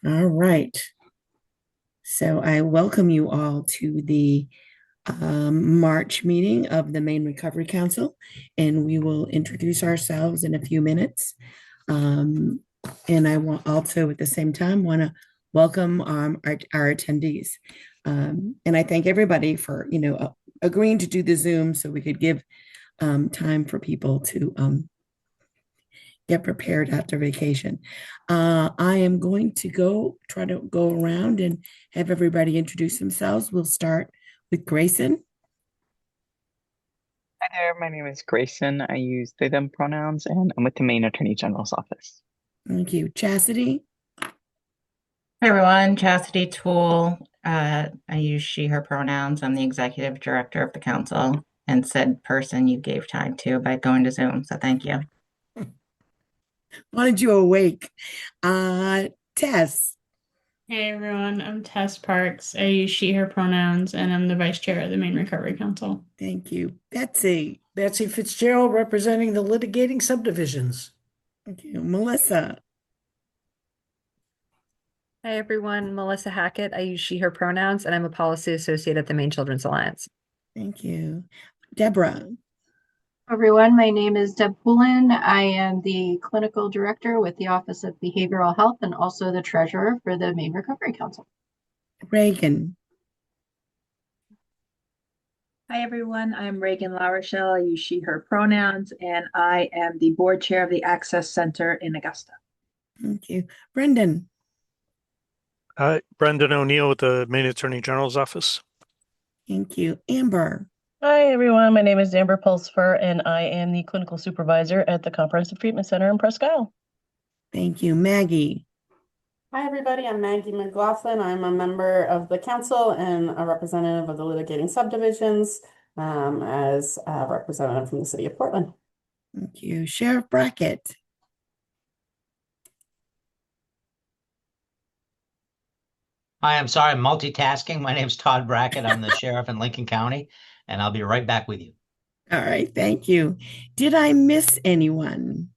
All right. So I welcome you all to the March meeting of the Maine Recovery Council, and we will introduce ourselves in a few minutes. Um, and I want also at the same time want to welcome our attendees. And I thank everybody for, agreeing to do the Zoom so we could give time for people to get prepared after vacation. I am going to try to go around and have everybody introduce themselves. We'll start with Grayson. Hi there, my name is Grayson. I use they, them pronouns, and I'm with the Maine Attorney General's office. Thank you. Chastity. Hi everyone, Chastity Toole. I use she, her pronouns. I'm the executive director of the council and said person you gave time to by going to Zoom. So thank you. Wanted you awake. Tess. Hey everyone, I'm Tess Parks. I use she, her pronouns, and I'm the vice chair of the Maine Recovery Council. Thank you. Betsy. Betsy Fitzgerald representing the litigating subdivisions. Thank you. Melissa. Hi everyone, Melissa Hackett. I use she, her pronouns, and I'm a policy associate at the Maine Children's Alliance. Thank you. Deborah. Everyone, my name is Deb Poulin. I am the clinical director with the Office of Behavioral Health and also the treasurer for the Maine Recovery Council. Reagan. Hi, everyone. I'm Reagan LaRochelle. I use she, her pronouns, and I am the board chair of the Access Center in Augusta. Thank you. Brendan. Brendan O'Neill with the Maine Attorney General's office. Thank you. Amber. Hi, everyone. My name is Amber Pulsfer, and I am the clinical supervisor at the Comprehensive Treatment Center in Presque Isle. Thank you. Maggie. Hi, everybody. I'm Maggie McLaughlin. I'm a member of the council and a representative of the litigating subdivisions as a representative from the city of Portland. Thank you. Sheriff Brackett. Hi, I'm sorry, I'm multitasking. My name's Todd Brackett. I'm the sheriff in Lincoln County, and I'll be right back with you. All right. Thank you. Did I miss anyone?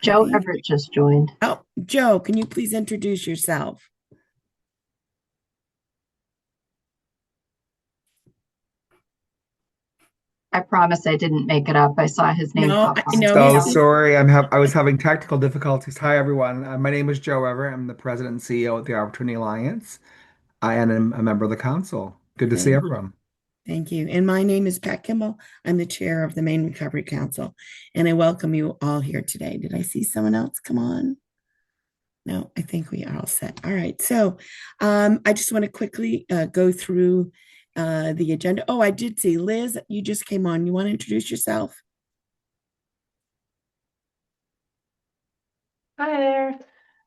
Joe Everett just joined. Oh, Joe, can you please introduce yourself? I promise I didn't make it up. I saw his name No, pop up. no. So sorry, I was having technical difficulties. Hi, everyone. My name is Joe Everett. I'm the president and CEO at the Opportunity Alliance. I am a member of the council. Good to see everyone. Thank you. And my name is Pat Kimball. I'm the chair of the Maine Recovery Council, and I welcome you all here today. Did I see someone else come on? No, I think we are all set. All right. So I just want to quickly go through the agenda. Oh, I did see Liz, you just came on. You want to introduce yourself? Hi there.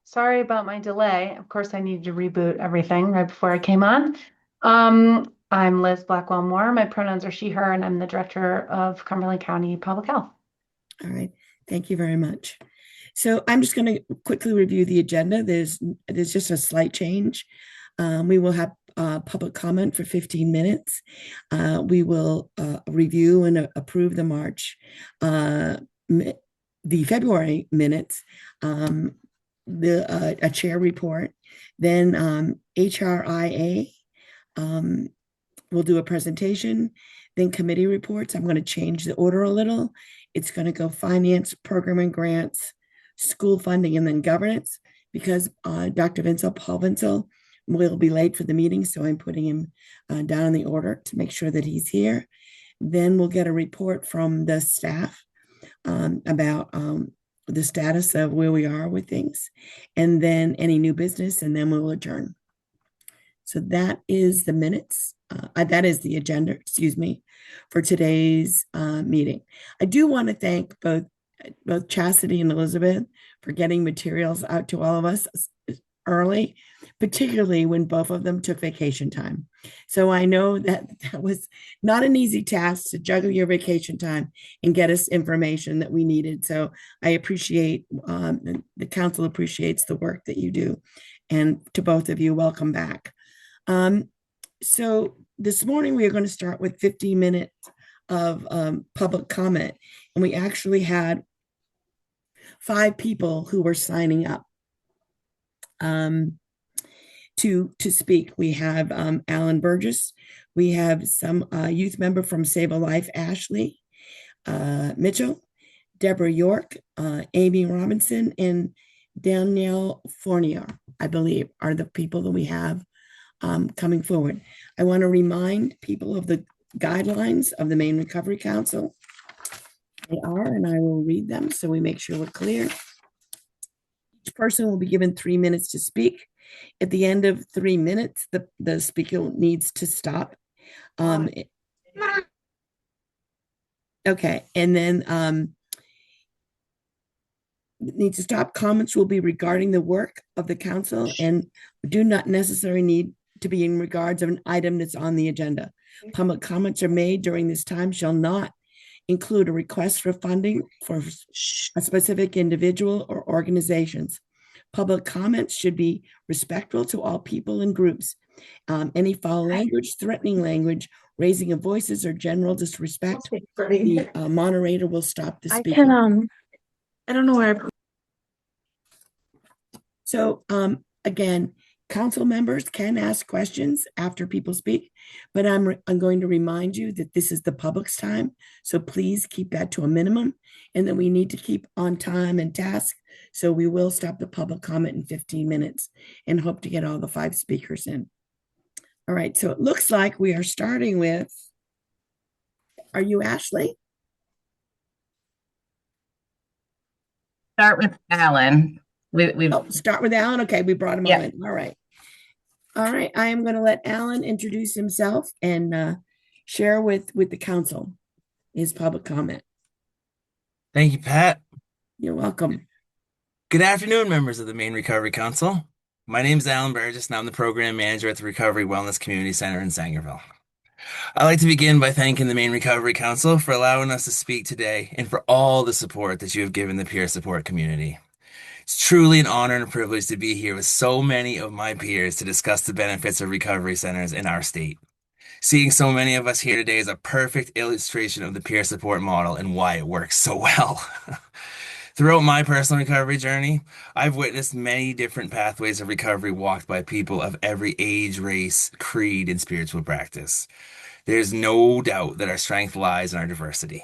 Sorry about my delay. Of course, I needed to reboot everything right before I came on. I'm Liz Blackwell Moore. My pronouns are she, her, and I'm the director of Cumberland County Public Health. All right. Thank you very much. So I'm just going to quickly review the agenda. There's just a slight change. We will have public comment for 15 minutes. We will review and approve the February minutes, a chair report, then HRIA will do a presentation, then committee reports. I'm going to change the order a little. It's going to go finance, program and grants, school funding, and then governance, because Dr. Paul Vincel will be late for the meeting, so I'm putting him down in the order to make sure that he's here. Then we'll get a report from the staff about the status of where we are with things, and then any new business, and then we'll adjourn. So that is the minutes. That is the agenda, excuse me, for today's meeting. I do want to thank both Chastity and Elizabeth for getting materials out to all of us early, particularly when both of them took vacation time. So I know that was not an easy task to juggle your vacation time and get us information that we needed. So I appreciate, the council appreciates the work that you do. And to both of you, welcome back. So this morning we are going to start with 15 minutes of public comment. And we actually had 5 people who were signing up to speak. We have Alan Burgess. We have some youth member from Save a Life, Ashley Mitchell, Deborah York, Amy Robinson, and Danielle Fournier, I believe, are the people that we have coming forward. I want to remind people of the guidelines of the Maine Recovery Council. They are, and I will read them so we make sure we're clear. Each person will be given 3 minutes to speak. At the end of 3 minutes, the speaker needs to stop. Okay, and then need to stop. Comments will be regarding the work of the council and do not necessarily need to be in regards of an item that's on the agenda. Public comments are made during this time shall not include a request for funding for a specific individual or organizations. Public comments should be respectful to all people and groups. Any foul language, threatening language, raising of voices, or general disrespect, the moderator will stop the speaking. I don't know where. So again, council members can ask questions after people speak, but I'm going to remind you that this is the public's time. So please keep that to a minimum, and then we need to keep on time and task. So we will stop the public comment in 15 minutes and hope to get all the 5 speakers in. All right, so it looks like we are starting with, are you Ashley? Start with Alan. We've start with Alan. Okay, we brought him all in. All right. All right, I am going to let Alan introduce himself and share with the council his public comment. Thank you, Pat. You're welcome. Good afternoon, members of the Maine Recovery Council. My name is Alan Burgess, and I'm the program manager at the Recovery Wellness Community Center in Sangerville. I'd like to begin by thanking the Maine Recovery Council for allowing us to speak today and for all the support that you have given the peer support community. It's truly an honor and a privilege to be here with so many of my peers to discuss the benefits of recovery centers in our state. Seeing so many of us here today is a perfect illustration of the peer support model and why it works so well. Throughout my personal recovery journey, I've witnessed many different pathways of recovery walked by people of every age, race, creed, and spiritual practice. There's no doubt that our strength lies in our diversity.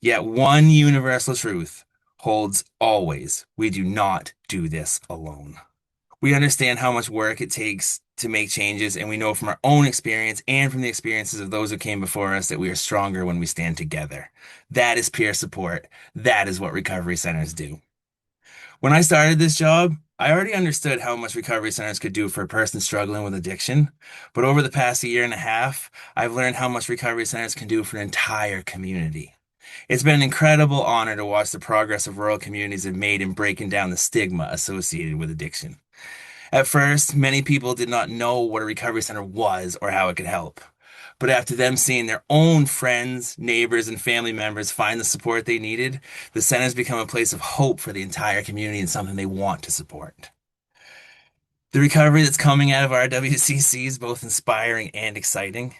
Yet one universal truth holds always: we do not do this alone. We understand how much work it takes to make changes, and we know from our own experience and from the experiences of those who came before us that we are stronger when we stand together. That is peer support. That is what recovery centers do. When I started this job, I already understood how much recovery centers could do for a person struggling with addiction, but over the past year and a half, I've learned how much recovery centers can do for an entire community. It's been an incredible honor to watch the progress of rural communities have made in breaking down the stigma associated with addiction. At first, many people did not know what a recovery center was or how it could help. But after them seeing their own friends, neighbors, and family members find the support they needed, the centers become a place of hope for the entire community and something they want to support. The recovery that's coming out of our WCC is both inspiring and exciting.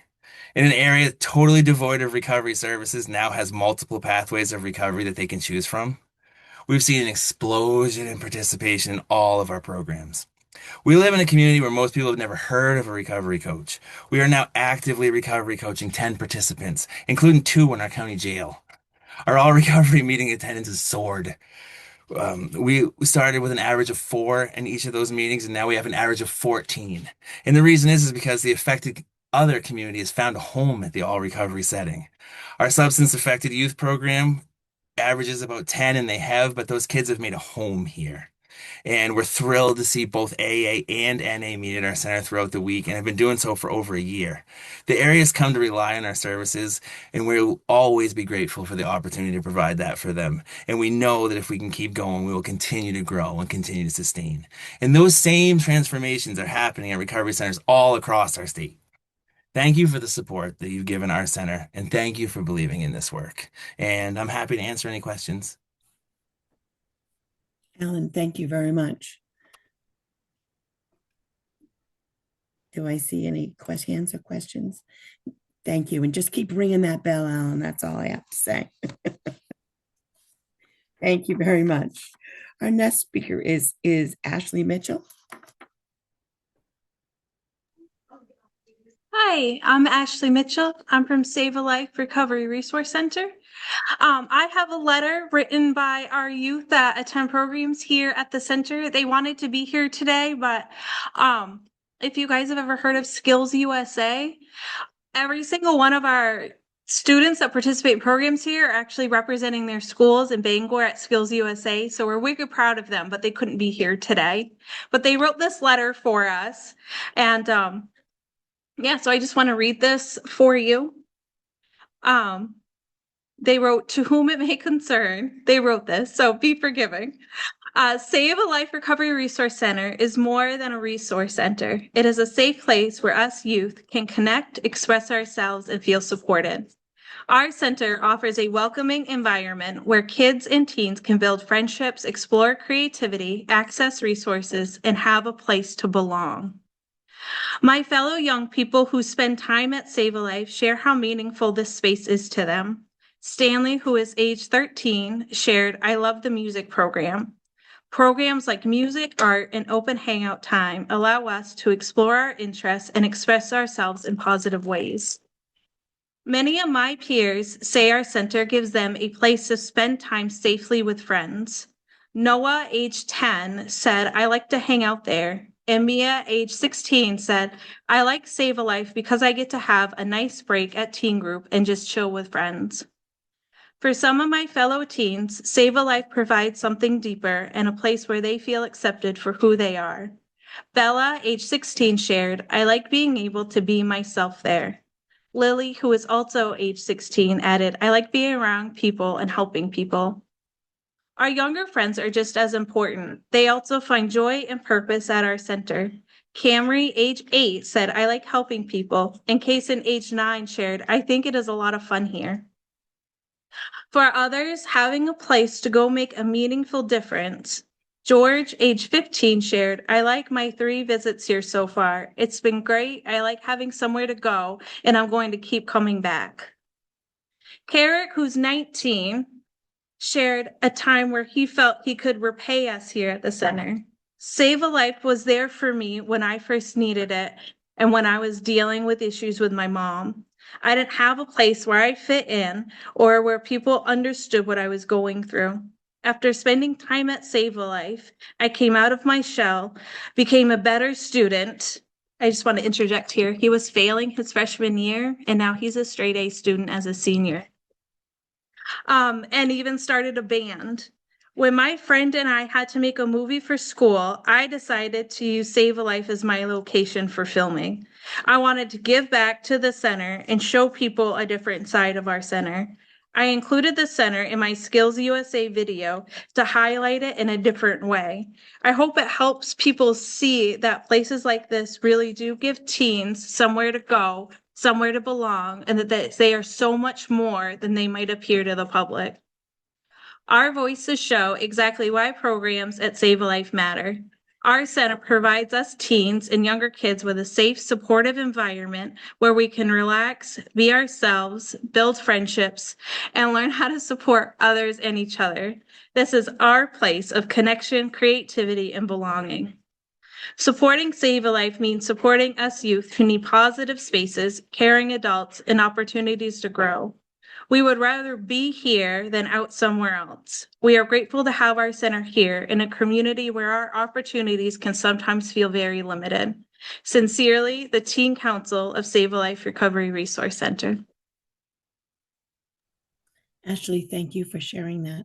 In an area totally devoid of recovery services, now has multiple pathways of recovery that they can choose from. We've seen an explosion in participation in all of our programs. We live in a community where most people have never heard of a recovery coach. We are now actively recovery coaching 10 participants, including 2 in our county jail. Our all recovery meeting attendance has soared. We started with an average of 4 in each of those meetings, and now we have an average of 14. And the reason is because the affected other community has found a home at the all recovery setting. Our substance affected youth program averages about 10, and but those kids have made a home here. And we're thrilled to see both AA and NA meet at our center throughout the week and have been doing so for over a year. The area's come to rely on our services, and we'll always be grateful for the opportunity to provide that for them. And we know that if we can keep going, we will continue to grow and continue to sustain. And those same transformations are happening at recovery centers all across our state. Thank you for the support that you've given our center, and thank you for believing in this work. And I'm happy to answer any questions. Alan, thank you very much. Do I see any hands or questions? Thank you. And just keep ringing that bell, Alan. That's all I have to say. Thank you very much. Our next speaker is Ashley Mitchell. Hi, I'm Ashley Mitchell. I'm from Save a Life Recovery Resource Center. I have a letter written by our youth that attend programs here at the center. They wanted to be here today, but if you guys have ever heard of Skills USA, every single one of our students that participate in programs here are actually representing their schools in Bangor at Skills USA. So we're wicked proud of them, but they couldn't be here today. But they wrote this letter for us. And yeah, so I just want to read this for you. They wrote, "To whom it may concern," they wrote this, so be forgiving. Save a Life Recovery Resource Center is more than a resource center. It is a safe place where us youth can connect, express ourselves, and feel supported. Our center offers a welcoming environment where kids and teens can build friendships, explore creativity, access resources, and have a place to belong. My fellow young people who spend time at Save a Life share how meaningful this space is to them. Stanley, who is age 13, shared, "I love the music program. Programs like music, art, and open hangout time allow us to explore our interests and express ourselves in positive ways." Many of my peers say our center gives them a place to spend time safely with friends. Noah, age 10, said, "I like to hang out there." And Mia, age 16, said, "I like Save a Life because I get to have a nice break at teen group and just chill with friends." For some of my fellow teens, Save a Life provides something deeper and a place where they feel accepted for who they are. Bella, age 16, shared, "I like being able to be myself there." Lily, who is also age 16, added, "I like being around people and helping people." Our younger friends are just as important. They also find joy and purpose at our center. Camry, age 8, said, "I like helping people." And Kaysen, age 9, shared, "I think it is a lot of fun here." For others, having a place to go make a meaningful difference. George, age 15, shared, "I like my 3 visits here so far. It's been great. I like having somewhere to go, and I'm going to keep coming back." Carrick, who's 19, shared a time where he felt he could repay us here at the center. Save a Life was there for me when I first needed it and when I was dealing with issues with my mom. I didn't have a place where I fit in or where people understood what I was going through. After spending time at Save a Life, I came out of my shell, became a better student. I just want to interject here. He was failing his freshman year, and now he's a straight A student as a senior. And even started a band. When my friend and I had to make a movie for school, I decided to use Save a Life as my location for filming. I wanted to give back to the center and show people a different side of our center. I included the center in my Skills USA video to highlight it in a different way. I hope it helps people see that places like this really do give teens somewhere to go, somewhere to belong, and that they are so much more than they might appear to the public. Our voices show exactly why programs at Save a Life matter. Our center provides us teens and younger kids with a safe, supportive environment where we can relax, be ourselves, build friendships, and learn how to support others and each other. This is our place of connection, creativity, and belonging. Supporting Save a Life means supporting us youth who need positive spaces, caring adults, and opportunities to grow. We would rather be here than out somewhere else. We are grateful to have our center here in a community where our opportunities can sometimes feel very limited. Sincerely, the Teen Council of Save a Life Recovery Resource Center. Ashley, thank you for sharing that.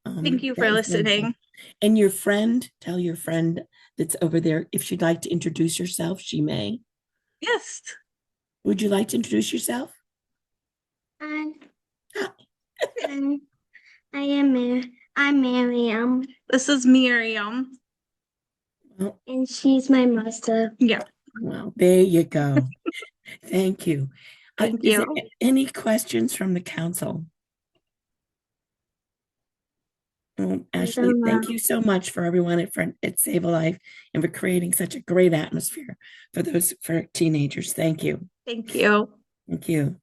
Thank you That for was wonderful. listening. And your friend, tell your friend that's over there, if she'd like to introduce herself, she may. Yes. Would you like to introduce yourself? Hi. I'm Miriam. This is Miriam. And she's my master. Yeah. Well, there you go. Thank you. Thank Is you. there any questions from the council? Ashley, thank you so much for everyone at Save a Life and for creating such a great atmosphere for teenagers. Thank you. Thank you. Thank you.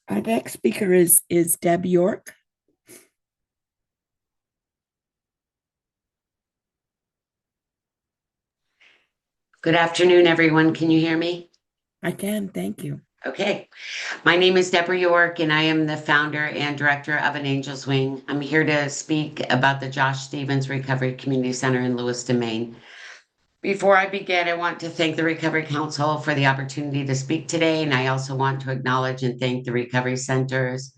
Our next speaker is Deb York. Good afternoon, everyone. Can you hear me? I can, thank you. Okay. My name is Deborah York, and I am the founder and director of An Angel's Wing. I'm here to speak about the Josh Stevens Recovery Community Center in Lewiston, Maine. Before I begin, I want to thank the Recovery Council for the opportunity to speak today, and I also want to acknowledge and thank the recovery centers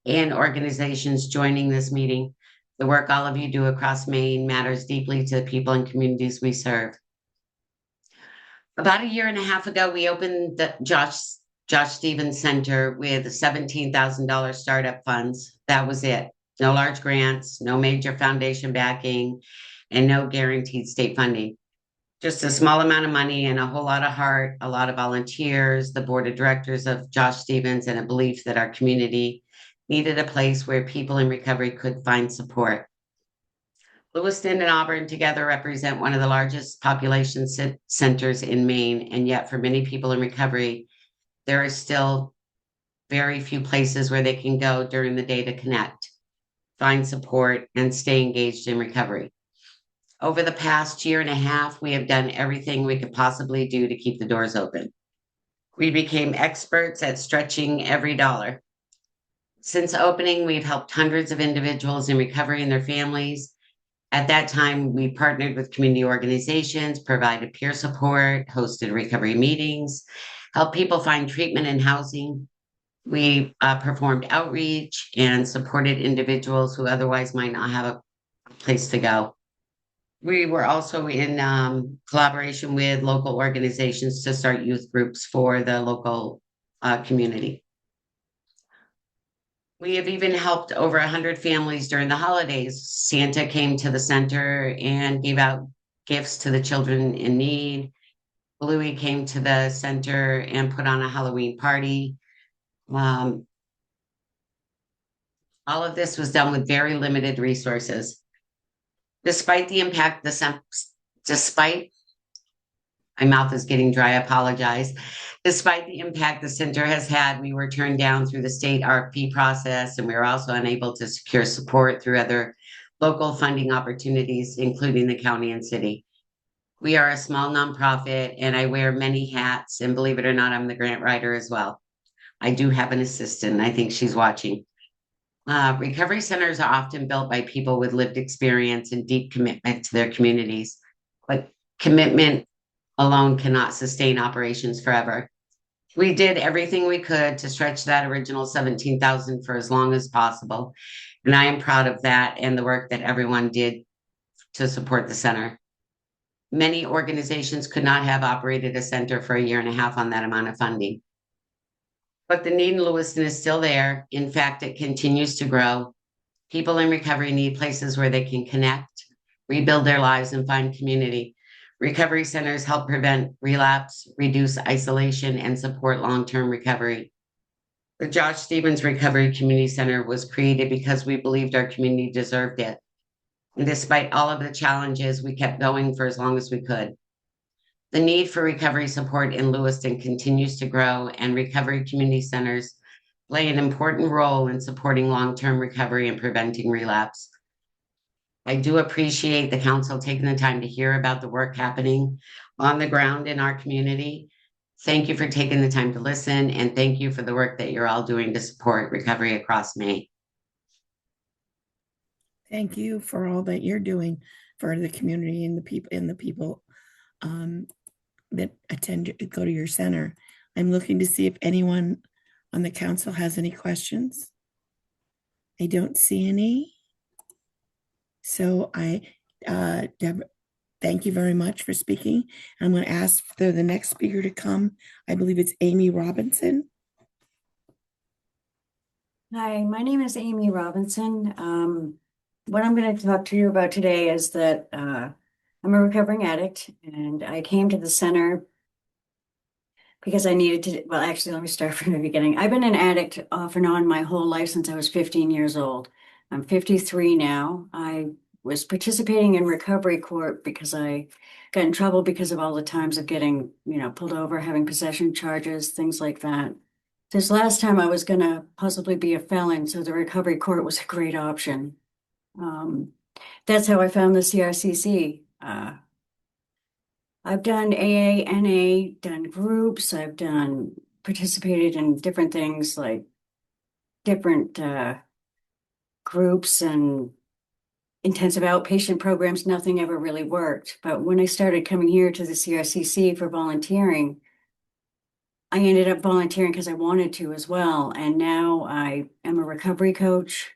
and organizations joining this meeting. The work all of you do across Maine matters deeply to the people and communities we serve. About a year and a half ago, we opened the Josh Stevens Center with $17,000 startup funds. That was it. No large grants, no major foundation backing, and no guaranteed state funding. Just a small amount of money and a whole lot of heart, a lot of volunteers, the board of directors of Josh Stevens, and a belief that our community needed a place where people in recovery could find support. Lewiston and Auburn together represent one of the largest population centers in Maine, and yet for many people in recovery, there are still very few places where they can go during the day to connect, find support, and stay engaged in recovery. Over the past year and a half, we have done everything we could possibly do to keep the doors open. We became experts at stretching every dollar. Since opening, we've helped hundreds of individuals in recovery and their families. At that time, we partnered with community organizations, provided peer support, hosted recovery meetings, helped people find treatment and housing. We performed outreach and supported individuals who otherwise might not have a place to go. We were also in collaboration with local organizations to start youth groups for the local community. We have even helped over 100 families during the holidays. Santa came to the center and gave out gifts to the children in need. Bluey came to the center and put on a Halloween party. All of this was done with very limited resources. Despite the impact, my mouth is getting dry, I apologize. Despite the impact the center has had, we were turned down through the state RFP process, and we were also unable to secure support through other local funding opportunities, including the county and city. We are a small nonprofit, and I wear many hats, and believe it or not, I'm the grant writer as well. I do have an assistant. I think she's watching. Recovery centers are often built by people with lived experience and deep commitment to their communities, but commitment alone cannot sustain operations forever. We did everything we could to stretch that original 17,000 for as long as possible. And I am proud of that and the work that everyone did to support the center. Many organizations could not have operated a center for a year and a half on that amount of funding. But the need in Lewiston is still there. In fact, it continues to grow. People in recovery need places where they can connect, rebuild their lives, and find community. Recovery centers help prevent relapse, reduce isolation, and support long-term recovery. The Josh Stevens Recovery Community Center was created because we believed our community deserved it. And despite all of the challenges, we kept going for as long as we could. The need for recovery support in Lewiston continues to grow, and recovery community centers play an important role in supporting long-term recovery and preventing relapse. I do appreciate the council taking the time to hear about the work happening on the ground in our community. Thank you for taking the time to listen, and thank you for the work that you're all doing to support recovery across Maine. Thank you for all that you're doing for the community and the people that go to your center. I'm looking to see if anyone on the council has any questions. I don't see any. So Deb, thank you very much for speaking. I'm going to ask for the next speaker to come. I believe it's Amy Robinson. Hi, my name is Amy Robinson. What I'm going to talk to you about today is that I'm a recovering addict, and I came to the center because I needed to, well, actually, let me start from the beginning. I've been an addict off and on my whole life since I was 15 years old. I'm 53 now. I was participating in recovery court because I got in trouble because of all the times of getting, pulled over, having possession charges, things like that. This last time I was going to possibly be a felon, so the recovery court was a great option. That's how I found the CRCC. I've done AA, NA, done groups. I've done participated in different things like different groups and intensive outpatient programs. Nothing ever really worked. But when I started coming here to the CRCC for volunteering, I ended up volunteering because I wanted to as well. And now I am a recovery coach.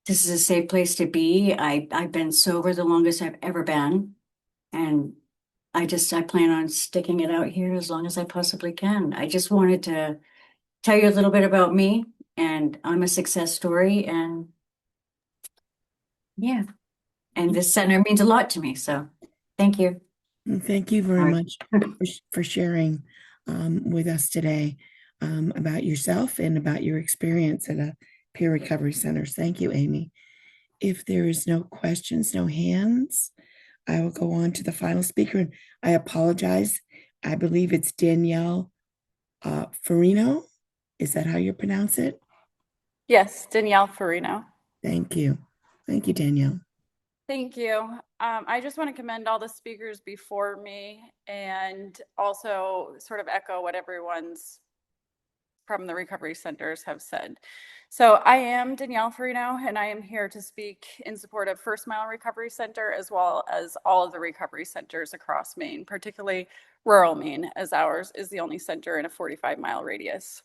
This is a safe place to be. I've been sober the longest I've ever been. And I plan on sticking it out here as long as I possibly can. I just wanted to tell you a little bit about me, and I'm a success story. And yeah, and this center means a lot to me. So thank you. And thank you very All right. much for sharing with us today about yourself and about your experience at a peer recovery center. Thank you, Amy. If there is no questions, no hands, I will go on to the final speaker. And I apologize. I believe it's Danielle Farino. Is that how you pronounce it? Yes, Danielle Farino. Thank you. Thank you, Danielle. Thank you. I just want to commend all the speakers before me and also sort of echo what everyone's from the recovery centers have said. So I am Danielle Farino, and I am here to speak in support of First Mile Recovery Center, as well as all of the recovery centers across Maine, particularly rural Maine, as ours is the only center in a 45-mile radius.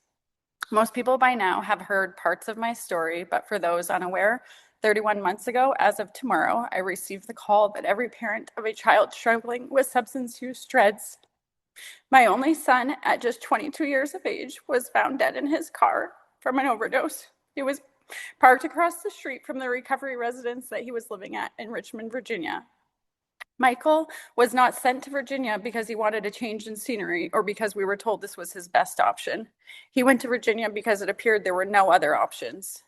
Most people by now have heard parts of my story, but for those unaware, 31 months ago, as of tomorrow, I received the call that every parent of a child struggling with substance use dreads. My only son, at just 22 years of age, was found dead in his car from an overdose. He was parked across the street from the recovery residence that he was living at in Richmond, Virginia. Michael was not sent to Virginia because he wanted a change in scenery or because we were told this was his best option. He went to Virginia because it appeared there were no other options.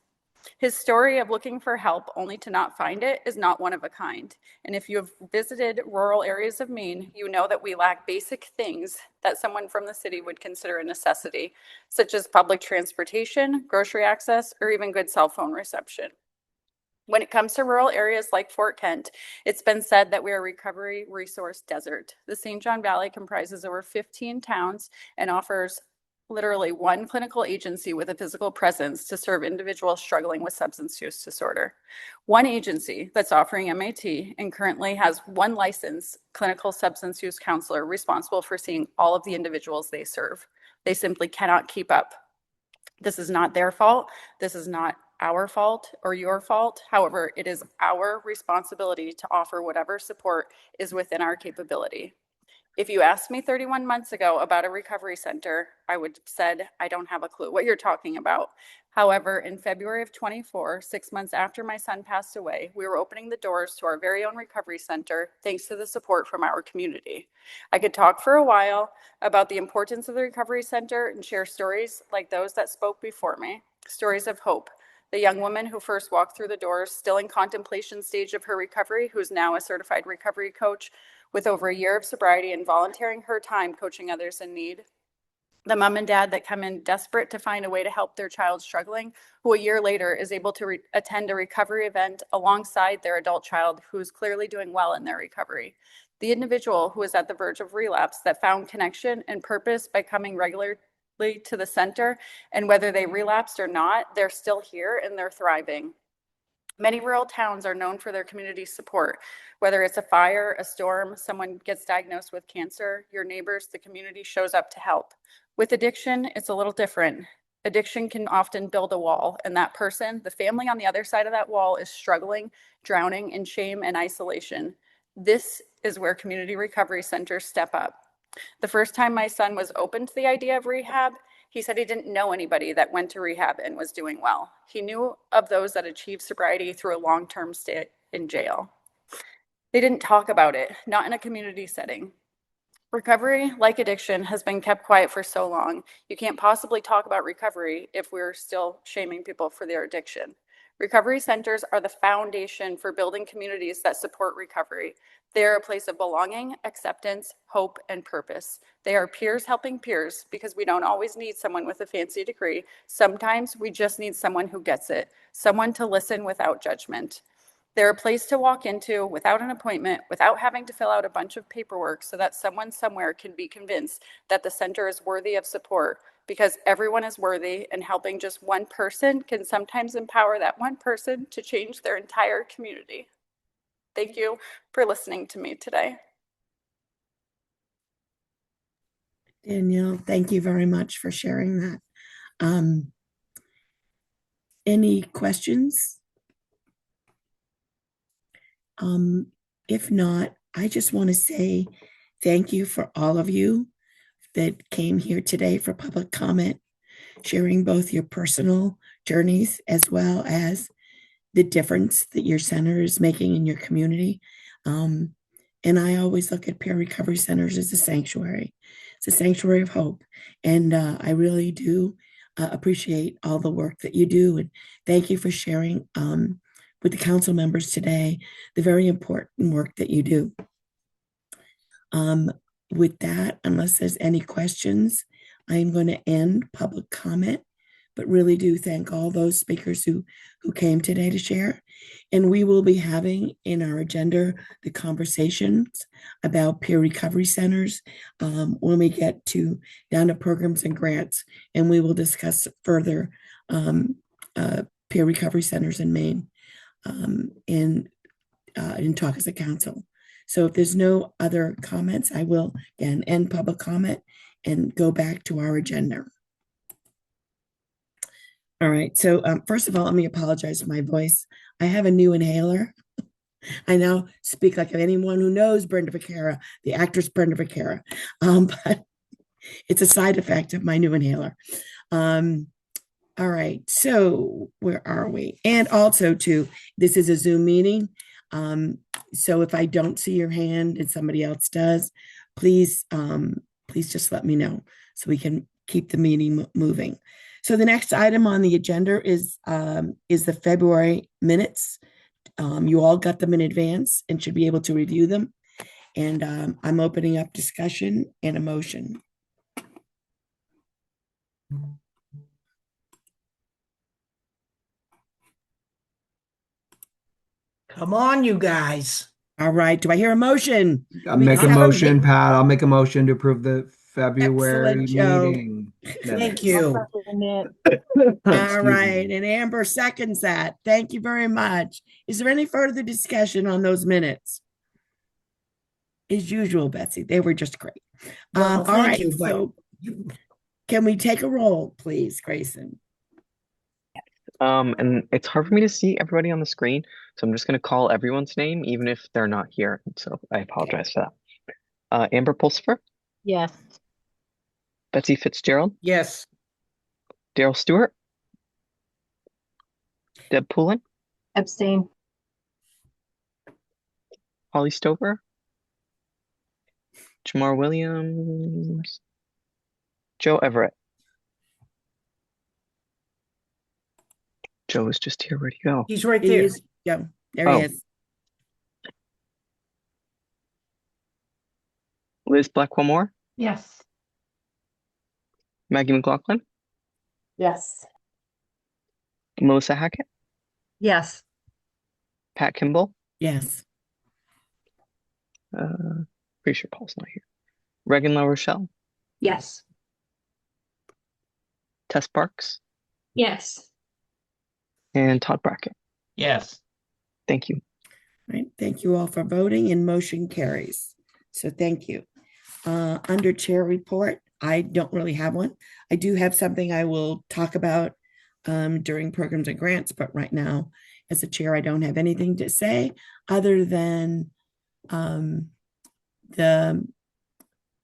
His story of looking for help only to not find it is not one of a kind. And if you have visited rural areas of Maine, you know that we lack basic things that someone from the city would consider a necessity, such as public transportation, grocery access, or even good cell phone reception. When it comes to rural areas like Fort Kent, it's been said that we are a recovery resource desert. The St. John Valley comprises over 15 towns and offers literally one clinical agency with a physical presence to serve individuals struggling with substance use disorder. One agency that's offering MAT and currently has one licensed clinical substance use counselor responsible for seeing all of the individuals they serve. They simply cannot keep up. This is not their fault. This is not our fault or your fault. However, it is our responsibility to offer whatever support is within our capability. If you asked me 31 months ago about a recovery center, I would have said, I don't have a clue what you're talking about. However, in February of 24, 6 months after my son passed away, we were opening the doors to our very own recovery center thanks to the support from our community. I could talk for a while about the importance of the recovery center and share stories like those that spoke before me, stories of hope. The young woman who first walked through the doors, still in contemplation stage of her recovery, who's now a certified recovery coach with over a year of sobriety and volunteering her time coaching others in need. The mom and dad that come in desperate to find a way to help their child struggling, who a year later is able to attend a recovery event alongside their adult child who's clearly doing well in their recovery. The individual who is at the verge of relapse that found connection and purpose by coming regularly to the center, and whether they relapsed or not, they're still here and they're thriving. Many rural towns are known for their community support. Whether it's a fire, a storm, someone gets diagnosed with cancer, your neighbors, the community shows up to help. With addiction, it's a little different. Addiction can often build a wall, and that person, the family on the other side of that wall, is struggling, drowning in shame and isolation. This is where community recovery centers step up. The first time my son was open to the idea of rehab, he said he didn't know anybody that went to rehab and was doing well. He knew of those that achieved sobriety through a long-term stay in jail. They didn't talk about it, not in a community setting. Recovery, like addiction, has been kept quiet for so long. You can't possibly talk about recovery if we're still shaming people for their addiction. Recovery centers are the foundation for building communities that support recovery. They are a place of belonging, acceptance, hope, and purpose. They are peers helping peers because we don't always need someone with a fancy degree. Sometimes we just need someone who gets it, someone to listen without judgment. They're a place to walk into without an appointment, without having to fill out a bunch of paperwork so that someone somewhere can be convinced that the center is worthy of support, because everyone is worthy, and helping just one person can sometimes empower that one person to change their entire community. Thank you for listening to me today. Danielle, thank you very much for sharing that. Any questions? If not, I just want to say thank you for all of you that came here today for public comment, sharing both your personal journeys as well as the difference that your center is making in your community. And I always look at peer recovery centers as a sanctuary. It's a sanctuary of hope. And I really do appreciate all the work that you do. And thank you for sharing with the council members today the very important work that you do. With that, unless there's any questions, I'm going to end public comment, but really do thank all those speakers who came today to share. And we will be having in our agenda the conversations about peer recovery centers when we get down to programs and grants, and we will discuss further peer recovery centers in Maine in talk as a council. So if there's no other comments, I will again end public comment and go back to our agenda. All right. So first of all, let me apologize for my voice. I have a new inhaler. I now speak like anyone who knows Brenda Vaquera, the actress Brenda Vaquera, but it's a side effect of my new inhaler. All right. So where are we? And also too, this is a Zoom meeting. So if I don't see your hand and somebody else does, please just let me know so we can keep the meeting moving. So the next item on the agenda is the February minutes. You all got them in advance and should be able to review them. And I'm opening up discussion and a motion. Come on, you guys. All right. Do I hear a motion? I'll make a motion, Pat. I'll make a motion to approve the February Excellent, Joe. meeting. Thank you. All right. And Amber seconds that. Thank you very much. Is there any further discussion on those minutes? As usual, Betsy, they were just great. Well, all thank right. you, but So can we take a roll, please, Grayson? And it's hard for me to see everybody on the screen, so I'm just going to call everyone's name, even if they're not here. So I apologize for that. Amber Pulsifer, Yes. Betsy Fitzgerald, yes. Daryl Stewart, Deb Poulin, Abstain. Holly Stover, Jamar Williams, Joe Everett. Joe is just here. Where'd he go? He's right there. Joe. There he is. Liz Blackwell Moore, Yes. Maggie McLaughlin, Yes. Melissa Hackett, Yes. Pat Kimball. Yes. Pretty sure Paul's not here. Reagan La Rochelle, Yes. Tess Parks, Yes. and Todd Brackett. Yes. Thank you. All right. Thank you all for voting, and motion carries. So thank you. Under chair report, I don't really have one. I do have something I will talk about during programs and grants, but right now, as a chair, I don't have anything to say other than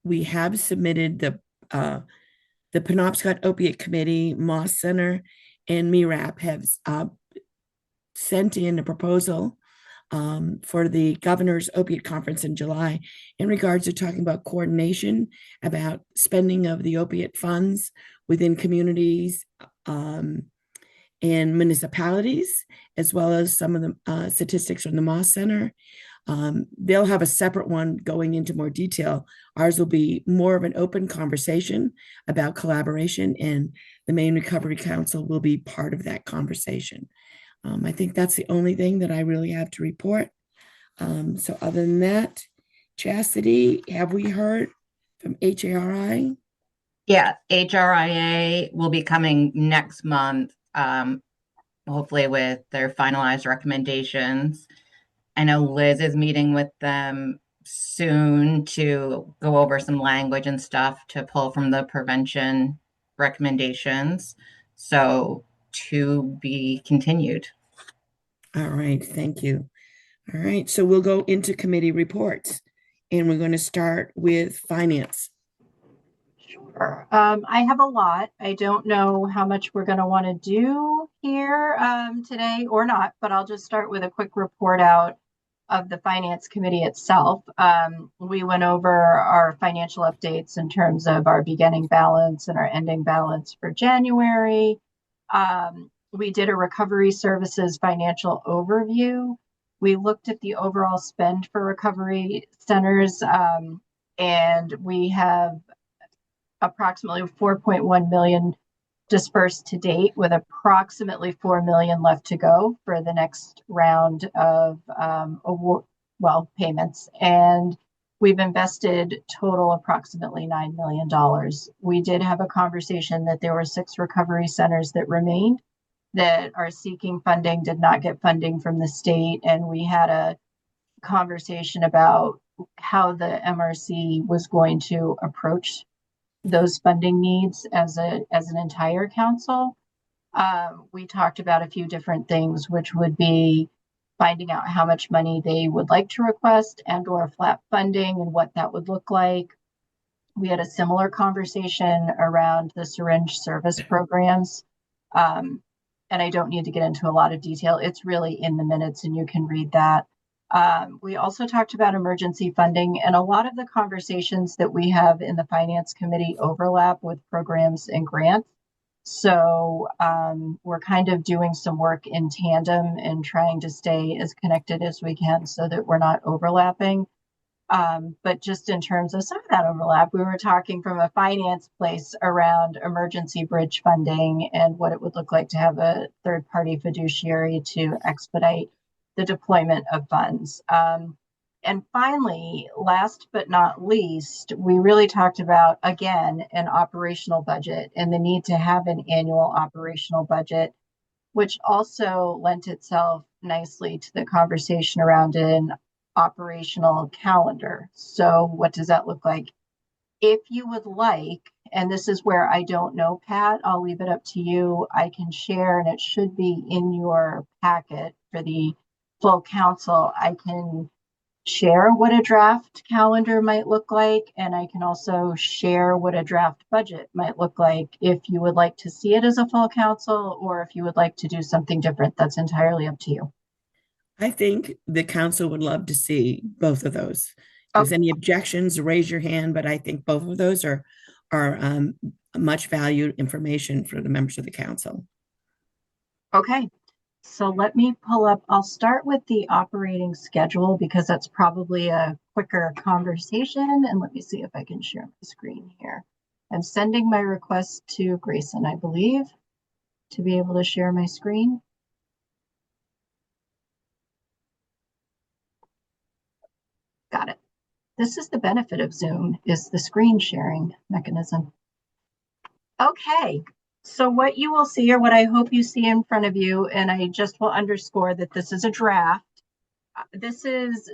we have submitted the Penobscot Opiate Committee, Moss Center, and MIRAP have sent in a proposal for the governor's opiate conference in July in regards to talking about coordination about spending of the opiate funds within communities and municipalities, as well as some of the statistics from the Moss Center. They'll have a separate one going into more detail. Ours will be more of an open conversation about collaboration, and the Maine Recovery Council will be part of that conversation. I think that's the only thing that I really have to report. So other than that, Chastity, have we heard from HARI? Yeah, HRIA will be coming next month, hopefully with their finalized recommendations. I know Liz is meeting with them soon to go over some language and stuff to pull from the prevention recommendations. So to be continued. All right, thank you. All right, so we'll go into committee reports, and we're going to start with finance. Sure. I have a lot. I don't know how much we're going to want to do here today or not, but I'll just start with a quick report out of the finance committee itself. We went over our financial updates in terms of our beginning balance and our ending balance for January. We did a recovery services financial overview. We looked at the overall spend for recovery centers, and we have approximately 4.1 million dispersed to date, with approximately 4 million left to go for the next round of payments. And we've invested total approximately $9 million. We did have a conversation that there were 6 recovery centers that remained that are seeking funding, did not get funding from the state. And we had a conversation about how the MRC was going to approach those funding needs as an entire council. We talked about a few different things, which would be finding out how much money they would like to request and or flat funding and what that would look like. We had a similar conversation around the syringe service programs. And I don't need to get into a lot of detail. It's really in the minutes and you can read that. We also talked about emergency funding, and a lot of the conversations that we have in the finance committee overlap with programs and grants. So we're kind of doing some work in tandem and trying to stay as connected as we can so that we're not overlapping. But just in terms of some of that overlap, we were talking from a finance place around emergency bridge funding and what it would look like to have a third-party fiduciary to expedite the deployment of funds. And finally, last but not least, we really talked about, again, an operational budget and the need to have an annual operational budget, which also lent itself nicely to the conversation around an operational calendar. So what does that look like? If you would like, and this is where I don't know, Pat, I'll leave it up to you. I can share, and it should be in your packet for the full council. I can share what a draft calendar might look like, and I can also share what a draft budget might look like if you would like to see it as a full council, or if you would like to do something different. That's entirely up to you. I think the council would love to see both of those. If there's any objections, raise your hand, but I think both of those are much valued information for the members of the council. Okay, so let me pull up, I'll start with the operating schedule because that's probably a quicker conversation. And let me see if I can share my screen here. I'm sending my request to Grayson, I believe, to be able to share my screen. Got it. This is the benefit of Zoom, is the screen sharing mechanism. Okay, so what you will see, or what I hope you see in front of you, and I just will underscore that this is a draft. This is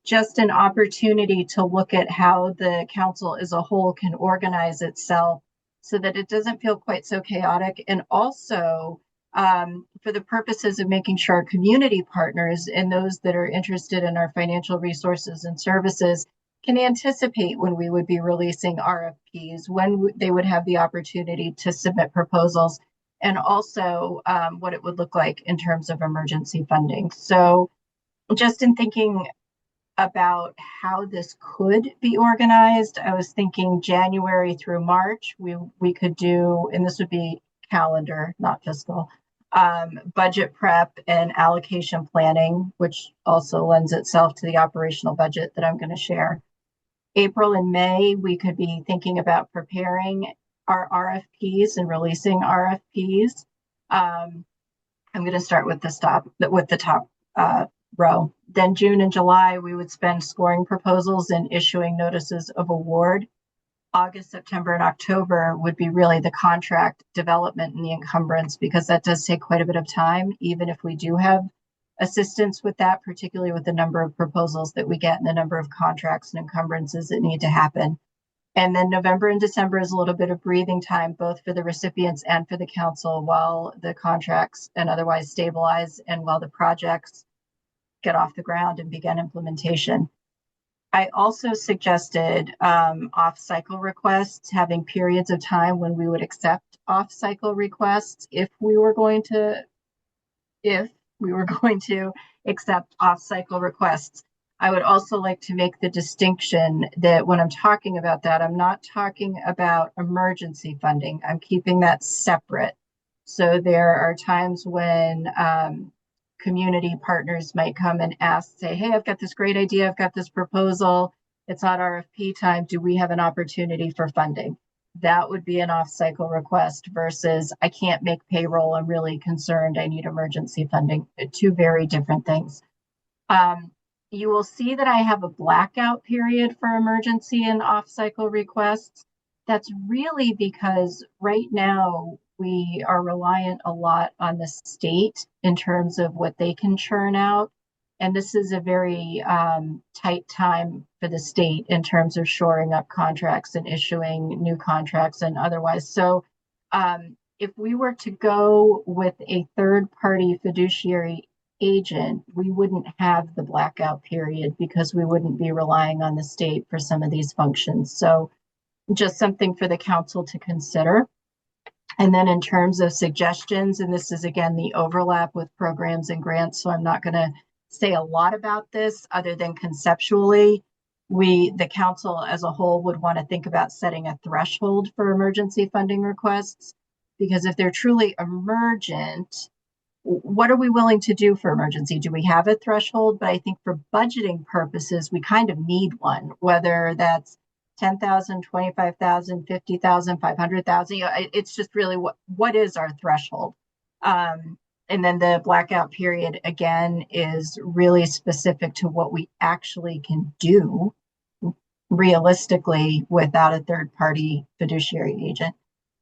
just an opportunity to look at how the council as a whole can organize itself so that it doesn't feel quite so chaotic. And also for the purposes of making sure our community partners and those that are interested in our financial resources and services can anticipate when we would be releasing RFPs, when they would have the opportunity to submit proposals, and also what it would look like in terms of emergency funding. So just in thinking about how this could be organized, I was thinking January through March, we could do, and this would be calendar, not fiscal, budget prep and allocation planning, which also lends itself to the operational budget that I'm going to share. April and May, we could be thinking about preparing our RFPs and releasing RFPs. I'm going to start with the top row. Then June and July, we would spend scoring proposals and issuing notices of award. August, September, and October would be really the contract development and the encumbrance, because that does take quite a bit of time, even if we do have assistance with that, particularly with the number of proposals that we get and the number of contracts and encumbrances that need to happen. And then November and December is a little bit of breathing time, both for the recipients and for the council, while the contracts and otherwise stabilize and while the projects get off the ground and begin implementation. I also suggested off-cycle requests, having periods of time when we would accept off-cycle requests if we were going to accept off-cycle requests. I would also like to make the distinction that when I'm talking about that, I'm not talking about emergency funding. I'm keeping that separate. So there are times when community partners might come and ask, say, hey, I've got this great idea. I've got this proposal. It's not RFP time. Do we have an opportunity for funding? That would be an off-cycle request versus I can't make payroll. I'm really concerned. I need emergency funding. Two very different things. You will see that I have a blackout period for emergency and off-cycle requests. That's really because right now we are reliant a lot on the state in terms of what they can churn out. And this is a very tight time for the state in terms of shoring up contracts and issuing new contracts and otherwise. So if we were to go with a third-party fiduciary agent, we wouldn't have the blackout period because we wouldn't be relying on the state for some of these functions. So just something for the council to consider. And then in terms of suggestions, and this is again the overlap with programs and grants, so I'm not going to say a lot about this other than conceptually, the council as a whole would want to think about setting a threshold for emergency funding requests, because if they're truly emergent, what are we willing to do for emergency? Do we have a threshold? But I think for budgeting purposes, we kind of need one, whether that's 10,000, 25,000, 50,000, 500,000. It's just really what is our threshold? And then the blackout period, again, is really specific to what we actually can do realistically without a third-party fiduciary agent.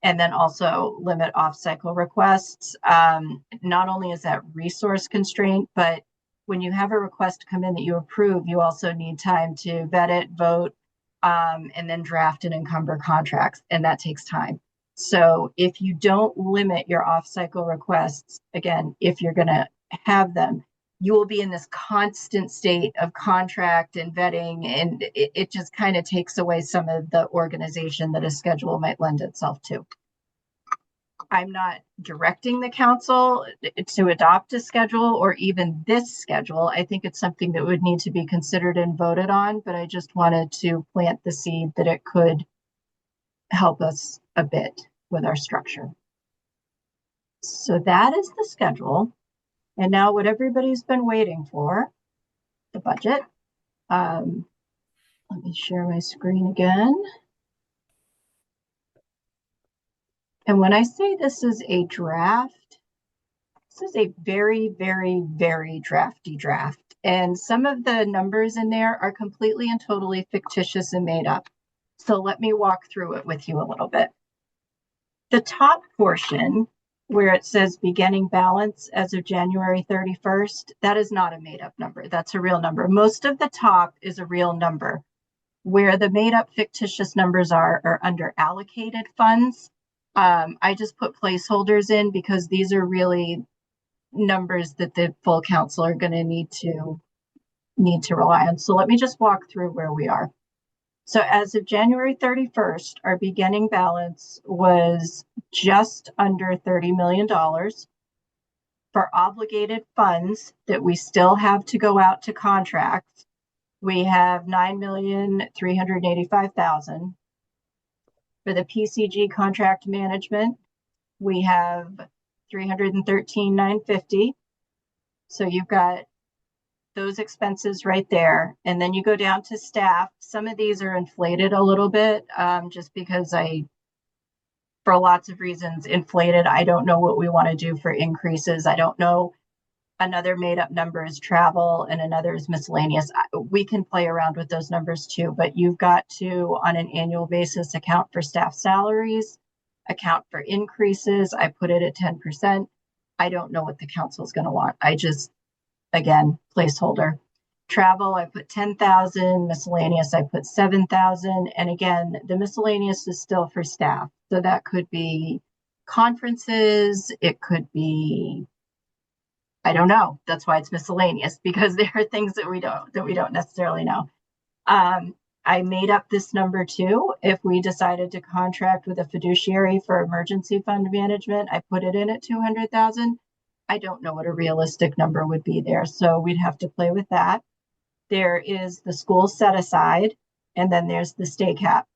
And then also limit off-cycle requests. Not only is that resource constraint, but when you have a request come in that you approve, you also need time to vet it, vote, and then draft and encumber contracts, and that takes time. So if you don't limit your off-cycle requests, again, if you're going to have them, you will be in this constant state of contract and vetting, and it just kind of takes away some of the organization that a schedule might lend itself to. I'm not directing the council to adopt a schedule or even this schedule. I think it's something that would need to be considered and voted on, but I just wanted to plant the seed that it could help us a bit with our structure. So that is the schedule. And now what everybody's been waiting for, the budget. Let me share my screen again. And when I say this is a draft, this is a very, very, very drafty draft. And some of the numbers in there are completely and totally fictitious and made up. So let me walk through it with you a little bit. The top portion, where it says beginning balance as of January 31st, that is not a made up number. That's a real number. Most of the top is a real number. Where the made up fictitious numbers are under allocated funds. I just put placeholders in because these are really numbers that the full council are going to need to rely on. So let me just walk through where we are. So as of January 31st, our beginning balance was just under $30 million. For obligated funds that we still have to go out to contracts, we have $9,385,000. For the PCG contract management, we have $313,950. So you've got those expenses right there. And then you go down to staff. Some of these are inflated a little bit just because I for lots of reasons, inflated. I don't know what we want to do for increases. I don't know. Another made up number is travel and another is miscellaneous. We can play around with those numbers too, but you've got to, on an annual basis, account for staff salaries, account for increases. I put it at 10%. I don't know what the council is going to want. I just, again, placeholder. Travel, I put 10,000, miscellaneous, I put 7,000. And again, the miscellaneous is still for staff. So that could be conferences, it could be, I don't know. That's why it's miscellaneous, because there are things that we don't necessarily know. I made up this number too. If we decided to contract with a fiduciary for emergency fund management, I put it in at 200,000. I don't know what a realistic number would be there, so we'd have to play with that. There is the school set aside, and then there's the stay cap.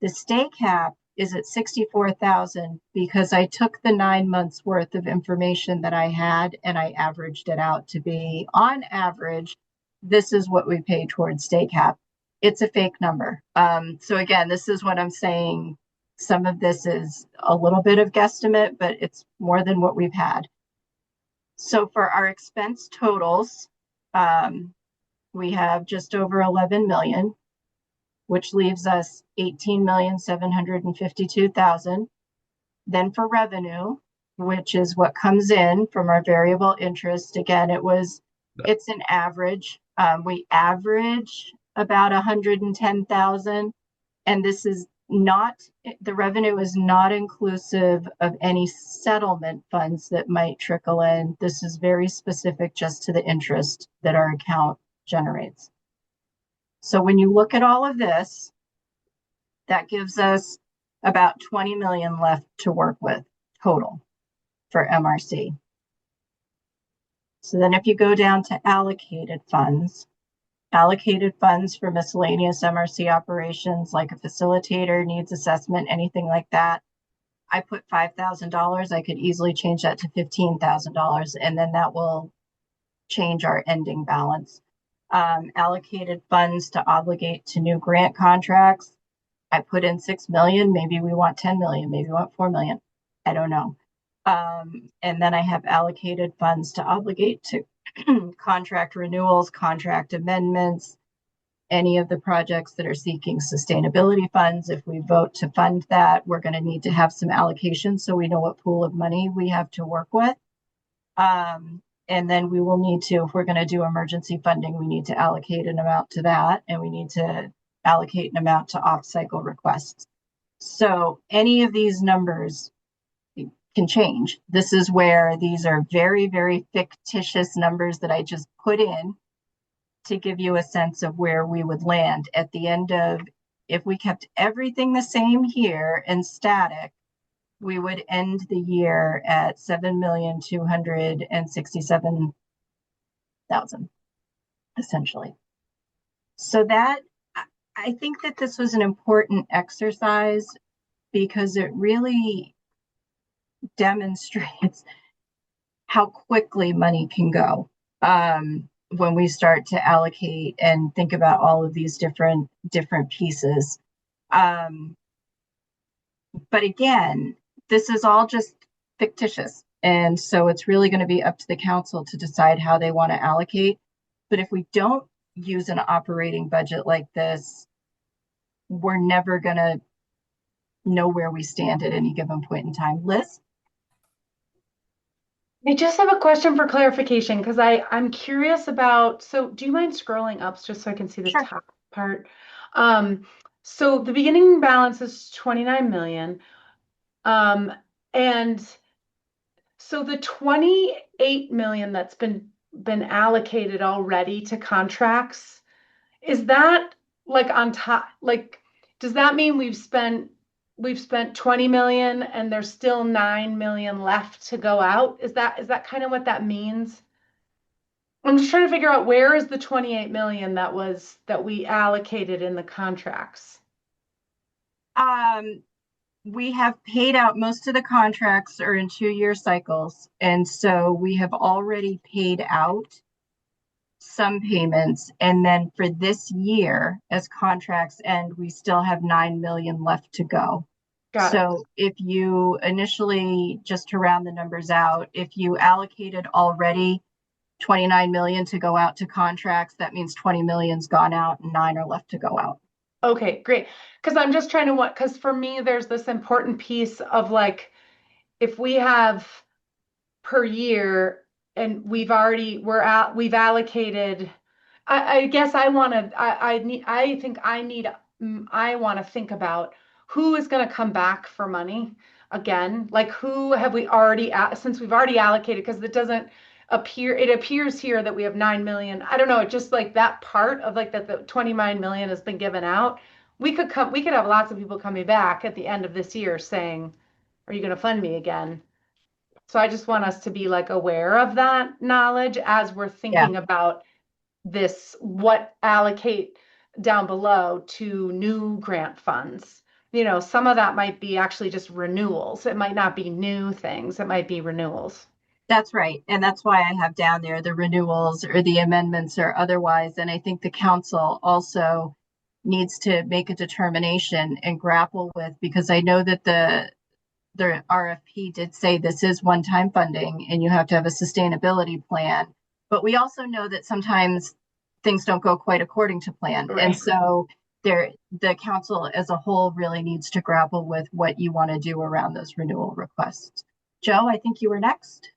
The stay cap is at 64,000 because I took the 9 months worth of information that I had and I averaged it out to be, on average, this is what we pay towards stay cap. It's a fake number. So again, this is what I'm saying. Some of this is a little bit of guesstimate, but it's more than what we've had. So for our expense totals, we have just over 11 million, which leaves us 18,752,000. Then for revenue, which is what comes in from our variable interest, again, it's an average. We average about 110,000, and this is not, the revenue is not inclusive of any settlement funds that might trickle in. This is very specific just to the interest that our account generates. So when you look at all of this, that gives us about 20 million left to work with total for MRC. So then if you go down to allocated funds for miscellaneous MRC operations, like a facilitator, needs assessment, anything like that, I put $5,000. I could easily change that to $15,000, and then that will change our ending balance. Allocated funds to obligate to new grant contracts, I put in 6 million. Maybe we want 10 million, maybe we want 4 million. I don't know. And then I have allocated funds to obligate to contract renewals, contract amendments, any of the projects that are seeking sustainability funds. If we vote to fund that, we're going to need to have some allocation so we know what pool of money we have to work with. And then we will need to, if we're going to do emergency funding, we need to allocate an amount to that, and we need to allocate an amount to off-cycle requests. So any of these numbers can change. This is where these are very, very fictitious numbers that I just put in to give you a sense of where we would land at the end of, if we kept everything the same here and static, we would end the year at 7,267,000, essentially. So that, I think that this was an important exercise because it really demonstrates how quickly money can go when we start to allocate and think about all of these different pieces. But again, this is all just fictitious. And so it's really going to be up to the council to decide how they want to allocate. But if we don't use an operating budget like this, we're never going to know where we stand at any given point in time. Liz? I just have a question for clarification because I'm curious about, so do you mind scrolling up just so I can see the top part? So the beginning balance is 29 million. And so the 28 million that's been allocated already to contracts, is that like on top, like, does that mean we've spent 20 million and there's still 9 million left to go out? Is that kind of what that means? I'm just trying to figure out, where is the 28 million that we allocated in the contracts? We have paid out, most of the contracts are in 2-year cycles. And so we have already paid out some payments. And then for this year, as contracts end, we still have 9 million left to go. Got it. So if you initially, just to round the numbers out, if you allocated already 29 million to go out to contracts, that means 20 million's gone out and 9 are left to go out. Okay, great. Because I'm just trying to want, because for me, there's this important piece of like, if we have per year and we've allocated, I guess I want to think about who is going to come back for money again. Like who have we already, since we've already allocated, because it appears here that we have 9 million. I don't know, it just like that part of like that the 29 million has been given out. We could have lots of people coming back at the end of this year saying, are you going to fund me again? So I just want us to be like aware of that knowledge as we're thinking about this, what allocate down below to new grant funds. Some of that might be actually just renewals. It might not be new things. It might be renewals. That's right. And that's why I have down there the renewals or the amendments or otherwise. And I think the council also needs to make a determination and grapple with, because I know that the RFP did say this is one-time funding and you have to have a sustainability plan. But we also know that sometimes things don't go quite according to plan. Right. And so the council as a whole really needs to grapple with what you want to do around those renewal requests. Joe, I think you were next.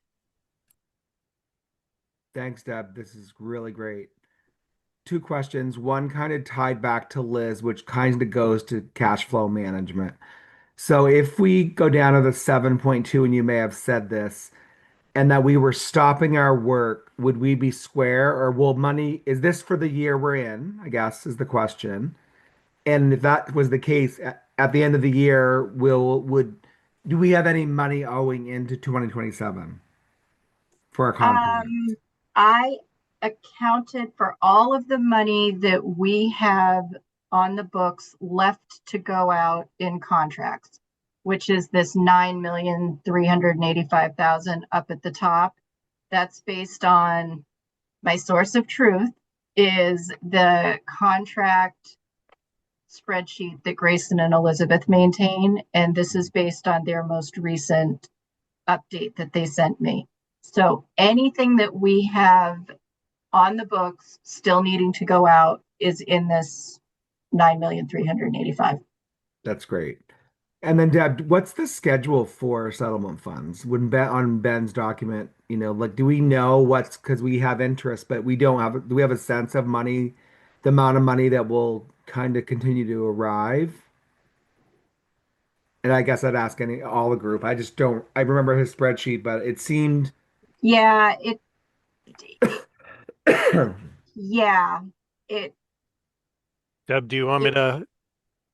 Thanks, Deb. This is really great. Two questions. One kind of tied back to Liz, which kind of goes to cash flow management. So if we go down to the 7.2, and you may have said this, and that we were stopping our work, would we be square or will money, is this for the year we're in, I guess is the question. And if that was the case, at the end of the year, do we have any money owing into 2027 for our contract? I accounted for all of the money that we have on the books left to go out in contracts, which is this 9,385,000 up at the top. That's based on my source of truth is the contract spreadsheet that Grayson and Elizabeth maintain. And this is based on their most recent update that they sent me. So anything that we have on the books still needing to go out is in this 9,385,000. That's great. And then Deb, what's the schedule for settlement funds? When on Ben's document, like, do we know because we have interest, but do we have a sense of money, the amount of money that will kind of continue to arrive? And I guess I'd ask all the group. I just don't, I remember his spreadsheet, but it seemed. Yeah, yeah, Deb, do you want me to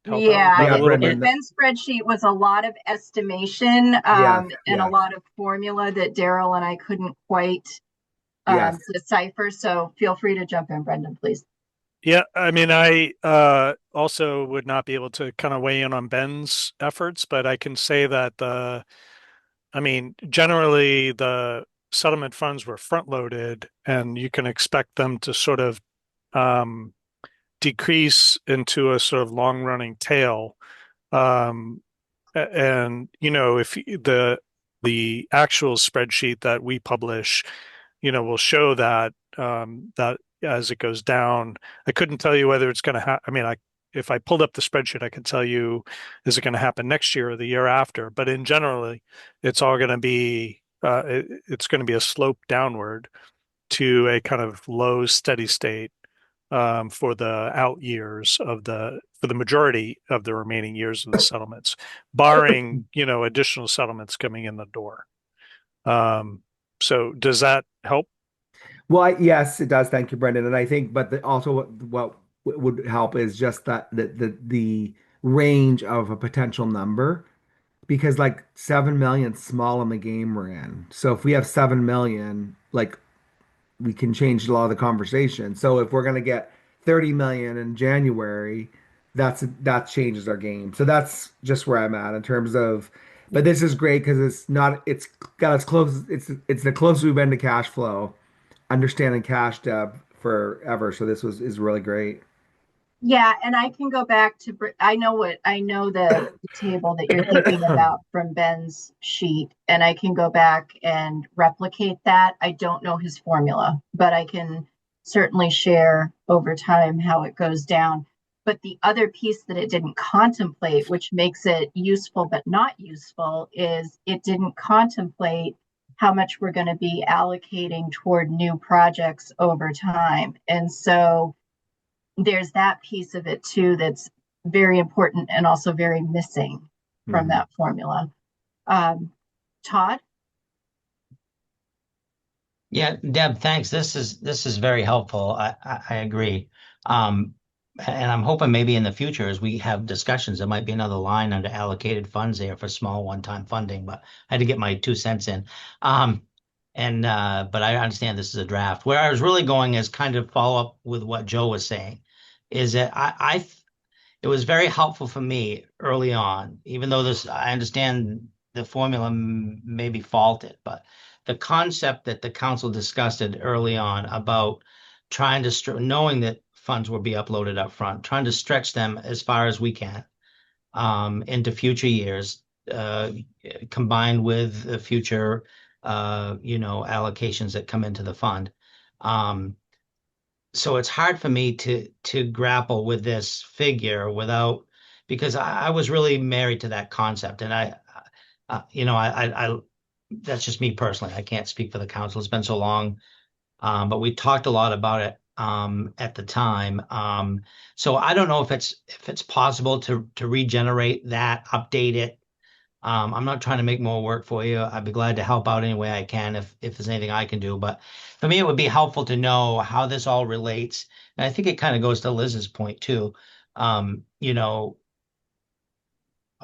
help yeah, out a little bit? Ben's spreadsheet was a lot of estimation and a lot of formula that Daryl and I couldn't quite decipher. So feel free to jump in, Brendan, please. Yeah, I mean, I also would not be able to kind of weigh in on Ben's efforts, but I can say that generally the settlement funds were front loaded, and you can expect them to sort of decrease into a sort of long running tail. And if the actual spreadsheet that we publish, will show that that as it goes down. I couldn't tell you whether it's going to happen. If I pulled up the spreadsheet, I could tell you, is it going to happen next year or the year after? But in generally, it's all going to be it's going to be a slope downward to a kind of low steady state for the out years for the majority of the remaining years of the settlements, barring additional settlements coming in the door. So does that help? Well, yes, it does. Thank you, Brendan. And I think, but also what would help is just that the range of a potential number, because like 7 million small in the game we're in. So if we have 7 million, like we can change a lot of the conversation. So if we're gonna get 30 million in January, that changes our game. So that's just where I'm at in terms of. But this is great because it's got as close. It's the closest we've been to cash flow, understanding cash, Deb, forever. So this is really great. Yeah, and I can go back to, I know the table that you're thinking about from Ben's sheet, and I can go back and replicate that. I don't know his formula, but I can certainly share over time how it goes down. But the other piece that it didn't contemplate, which makes it useful but not useful, is it didn't contemplate how much we're going to be allocating toward new projects over time. And so there's that piece of it too that's very important and also very missing from that formula. Todd? Yeah, Deb, thanks. This is very helpful. I agree. Um, and I'm hoping maybe in the future, as we have discussions, there might be another line under allocated funds there for small one-time funding. But I had to get my 2 cents in. But I understand this is a draft. Where I was really going is kind of follow up with what Joe was saying, is that it was very helpful for me early on, even though I understand the formula may be faulted, but the concept that the council discussed it early on about trying to, knowing that funds will be uploaded up front, trying to stretch them as far as we can into future years, combined with the future, allocations that come into the fund. Um, so it's hard for me to grapple with this figure without because I was really married to that concept, and I that's just me personally. I can't speak for the council. It's been so long, but we talked a lot about it at the time. So I don't know if it's possible to regenerate that, update it. I'm not trying to make more work for you. I'd be glad to help out any way I can if there's anything I can do. But for me, it would be helpful to know how this all relates. And I think it kind of goes to Liz's point too. You know,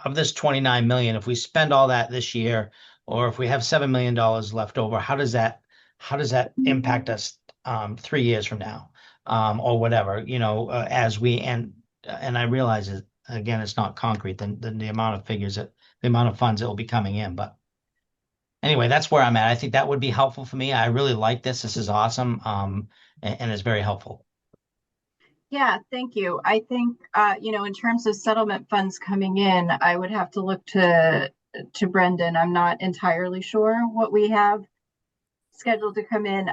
of this 29 million, if we spend all that this year, or if we have $7 million left over, how does that impact us 3 years from now, or whatever, as we and I realize it again, it's not concrete, the amount of figures that the amount of funds that will be coming in. But anyway, that's where I'm at. I think that would be helpful for me. I really like this. This is awesome. And it's very helpful. Yeah, thank you. I think, in terms of settlement funds coming in, I would have to look to Brendan. I'm not entirely sure what we have scheduled to come in.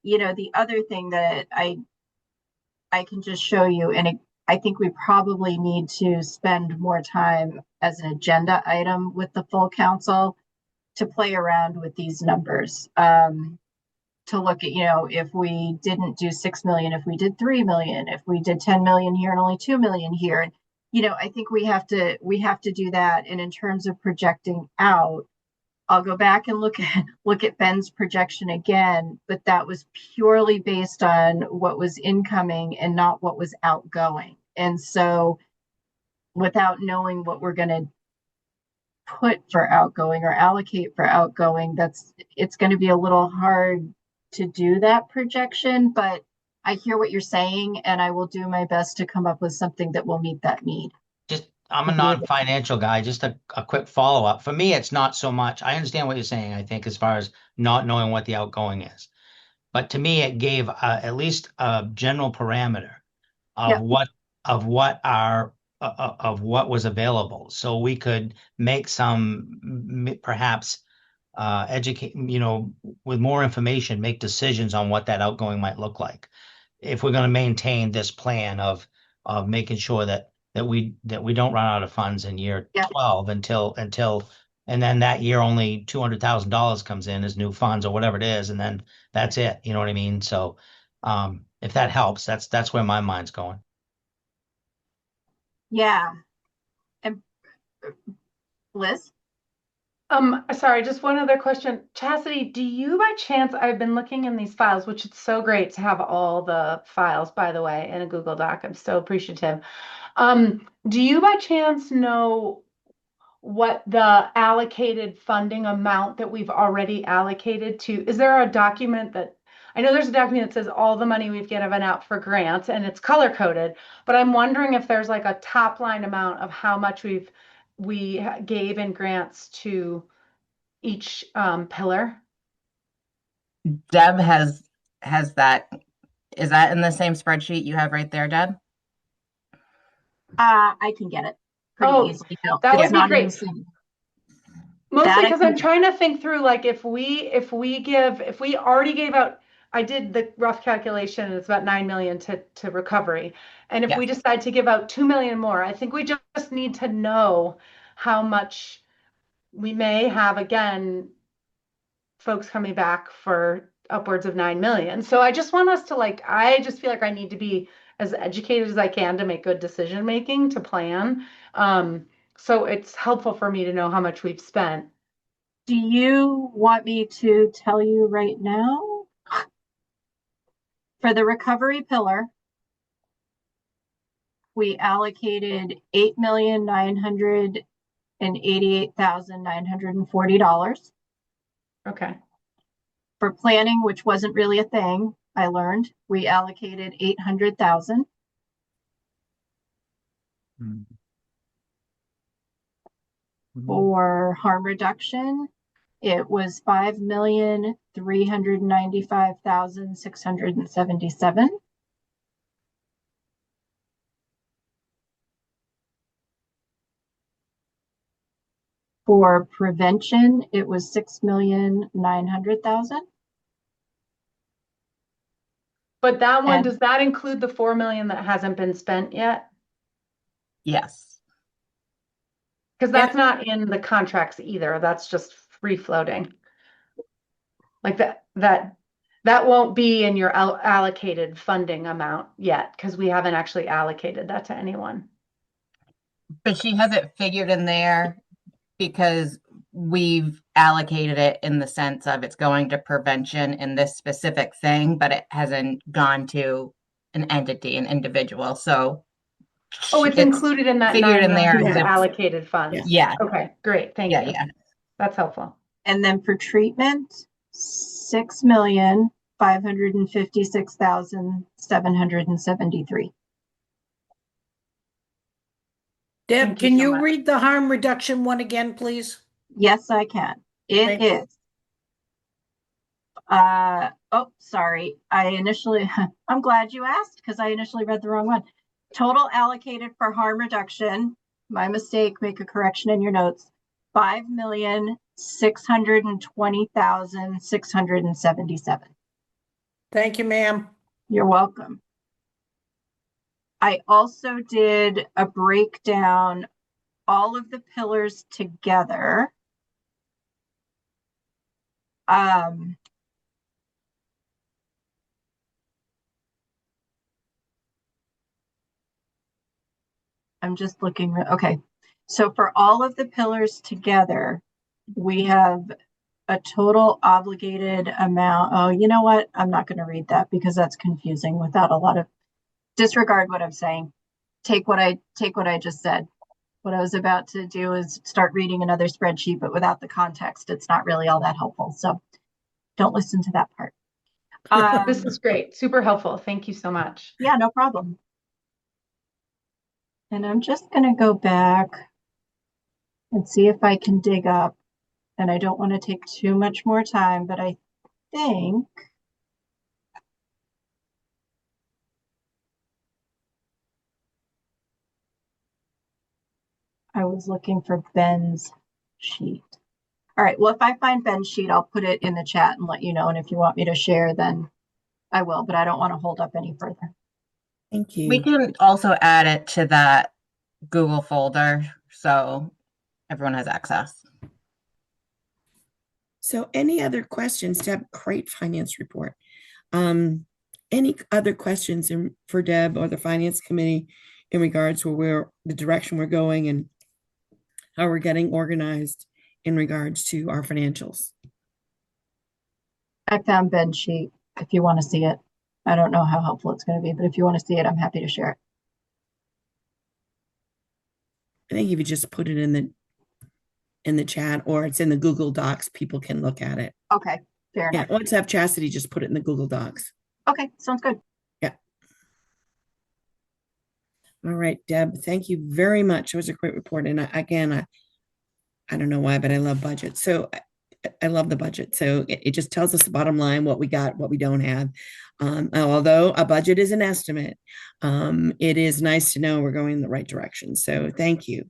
The other thing that I can just show you, and I think we probably need to spend more time as an agenda item with the full council to play around with these numbers. To look at, if we didn't do 6 million, if we did 3 million, if we did 10 million here and only 2 million here. I think we have to do that. And in terms of projecting out, I'll go back and look at Ben's projection again, but that was purely based on what was incoming and not what was outgoing. And so without knowing what we're going to put for outgoing or allocate for outgoing, it's going to be a little hard to do that projection, but I hear what you're saying, and I will do my best to come up with something that will meet that need. I'm a non-financial guy. Just a quick follow-up. For me, it's not so much. I understand what you're saying, I think, as far as not knowing what the outgoing is. But to me, it gave at least a general parameter of what was available. So we could make some perhaps educate, with more information, make decisions on what that outgoing might look like. If we're going to maintain this plan of making sure that we don't run out of funds in year 12 until and then that year only $200,000 comes in as new funds or whatever it is, and then that's it. You know what I mean? So if that helps, that's where my mind's going. Yeah. And Liz? Sorry, just one other question. Chastity, do you by chance, I've been looking in these files, which it's so great to have all the files, by the way, in a Google Doc. I'm so appreciative. Do you by chance know what the allocated funding amount that we've already allocated to? Is there a document that, I know there's a document that says all the money we've given out for grants and it's color coded, but I'm wondering if there's like a top line amount of how much we gave in grants to each pillar. Deb has that. Is that in the same spreadsheet you have right there, Deb? I can get it pretty Oh, easily. No, that it's would be not in the great. city. Mostly That I because can I'm get. trying to think through, like, if we already gave out, I did the rough calculation, and it's about 9 million to recovery. And if Yeah. we decide to give out 2 million more, I think we just need to know how much we may have, again, folks coming back for upwards of 9 million. So I just want us to, like, I just feel like I need to be as educated as I can to make good decision making, to plan. So it's helpful for me to know how much we've spent. Do you want me to tell you right now? For the recovery pillar, we allocated $8,988,940. Okay. For planning, which wasn't really a thing, I learned, we allocated 800,000. For harm reduction, it was 5,395,677. For prevention, it was 6,900,000. But that one, And- does that include the 4 million that hasn't been spent yet? Yes. Because that's not in the contracts either. That's just free floating. Like that won't be in your allocated funding amount yet, because we haven't actually allocated that to anyone. But she has it figured in there because we've allocated it in the sense of it's going to prevention in this specific thing, but it hasn't gone to an entity, an individual. So Oh, it's included in that figured 9 in there. million as if- allocated funds. Yeah. Okay, great. Thank you. Yeah. That's helpful. And then for treatment, 6,556,773. Deb, Thank you can so you much. read the harm reduction one again, please? Yes, I can. It Thank you. is. Sorry. I'm glad you asked because I initially read the wrong one. Total allocated for harm reduction, my mistake, make a correction in your notes, 5,620,677. Thank you, ma'am. You're welcome. I also did a breakdown, all of the pillars together. I'm just looking. Okay. So for all of the pillars together, we have a total obligated amount. Oh, you know what? I'm not going to read that because that's confusing without a lot of, disregard what I'm saying. Take what I just said. What I was about to do is start reading another spreadsheet, but without the context, it's not really all that helpful. So don't listen to that part. This is great. Super helpful. Thank you so much. Yeah, no problem. And I'm just going to go back and see if I can dig up. And I don't want to take too much more time, but I think I was looking for Ben's sheet. All right, well, if I find Ben's sheet, I'll put it in the chat and let you know. And if you want me to share, then I will, but I don't want to hold up any further. Thank you. We can also add it to that Google folder so everyone has access. So any other questions? Deb, great finance report. Any other questions for Deb or the finance committee in regards to the direction we're going and how we're getting organized in regards to our financials? I found Ben's sheet if you want to see it. I don't know how helpful it's going to be, but if you want to see it, I'm happy to share it. I think if you just put it in the chat or it's in the Google Docs, people can look at it. Okay, fair enough. Yeah, let's have Chastity just put it in the Google Docs. Okay, sounds good. Yeah. All right, Deb, thank you very much. It was a great report. And I don't know why, but I love budget. So I love the budget. So it just tells us the bottom line, what we got, what we don't have. Although a budget is an estimate, it is nice to know we're going in the right direction. So thank you.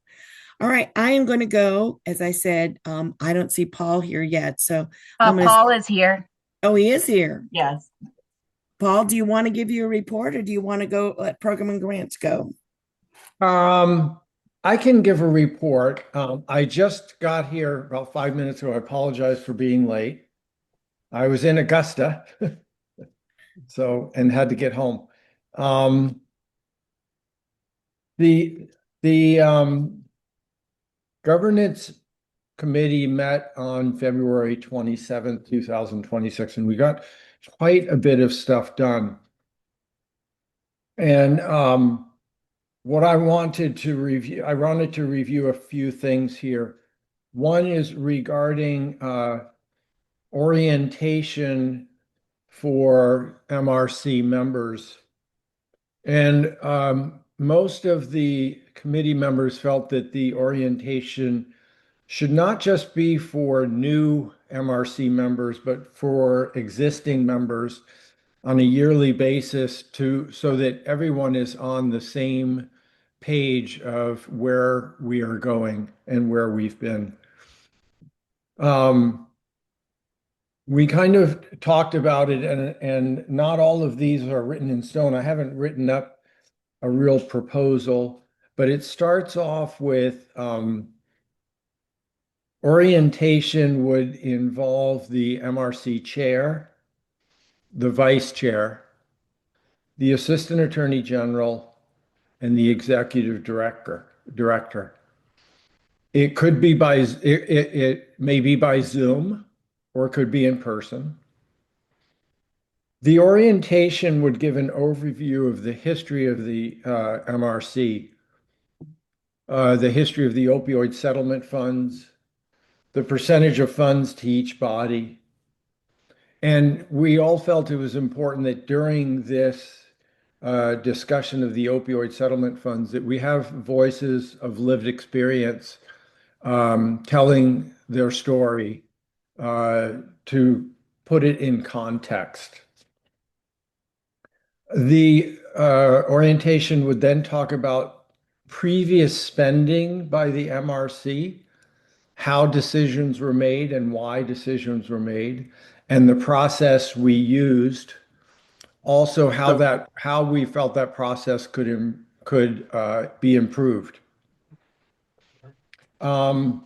All right, I am going to go. As I said, I don't see Paul here yet. So I'm going to. Paul is here. Oh, he is here. Yes. Paul, do you want to give you a report or do you want to go let program and grants go? I can give a report. I just got here about 5 minutes ago. I apologize for being late. I was in Augusta, and had to get home. The governance committee met on February 27th, 2026, and we got quite a bit of stuff done. And what I wanted to review a few things here. One is regarding orientation for MRC members. And most of the committee members felt that the orientation should not just be for new MRC members, but for existing members on a yearly basis so that everyone is on the same page of where we are going and where we've been. We kind of talked about it, and not all of these are written in stone. I haven't written up a real proposal, but it starts off with orientation would involve the MRC chair, the vice chair, the assistant attorney general, and the executive director. It could be it may be by Zoom, or it could be in person. The orientation would give an overview of the history of the MRC, the history of the opioid settlement funds, the percentage of funds to each body. And we all felt it was important that during this discussion of the opioid settlement funds, that we have voices of lived experience telling their story to put it in context. The orientation would then talk about previous spending by the MRC, how decisions were made and why decisions were made, and the process we used. Also, how we felt that process could be improved. There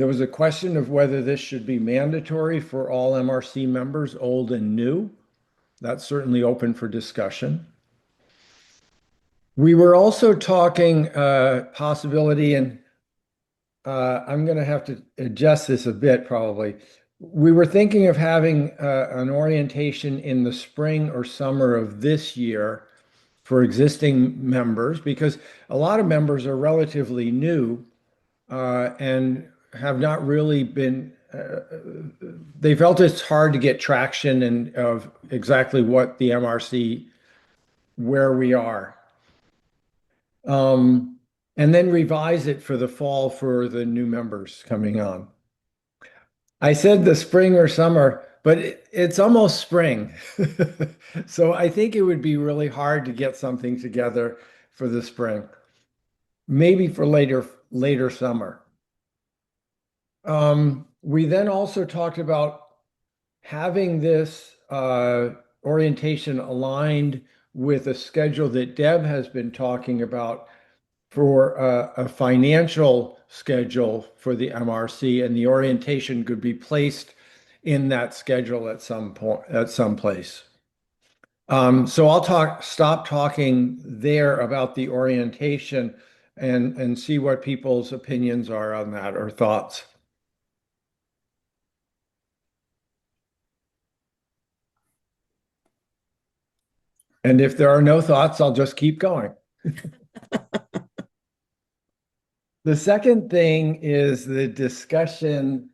was a question of whether this should be mandatory for all MRC members, old and new. That's certainly open for discussion. We were also talking possibility, and I'm going to have to adjust this a bit probably. We were thinking of having an orientation in the spring or summer of this year for existing members, because a lot of members are relatively new and have not really been, they felt it's hard to get traction and of exactly what the MRC, where we are. And then revise it for the fall for the new members coming on. I said the spring or summer, but it's almost spring. So I think it would be really hard to get something together for the spring, maybe for later summer. We then also talked about having this orientation aligned with a schedule that Deb has been talking about for a financial schedule for the MRC, and the orientation could be placed in that schedule at some point, at some place. So I'll stop talking there about the orientation and see what people's opinions are on that or thoughts. And if there are no thoughts, I'll just keep going. The second thing is the discussion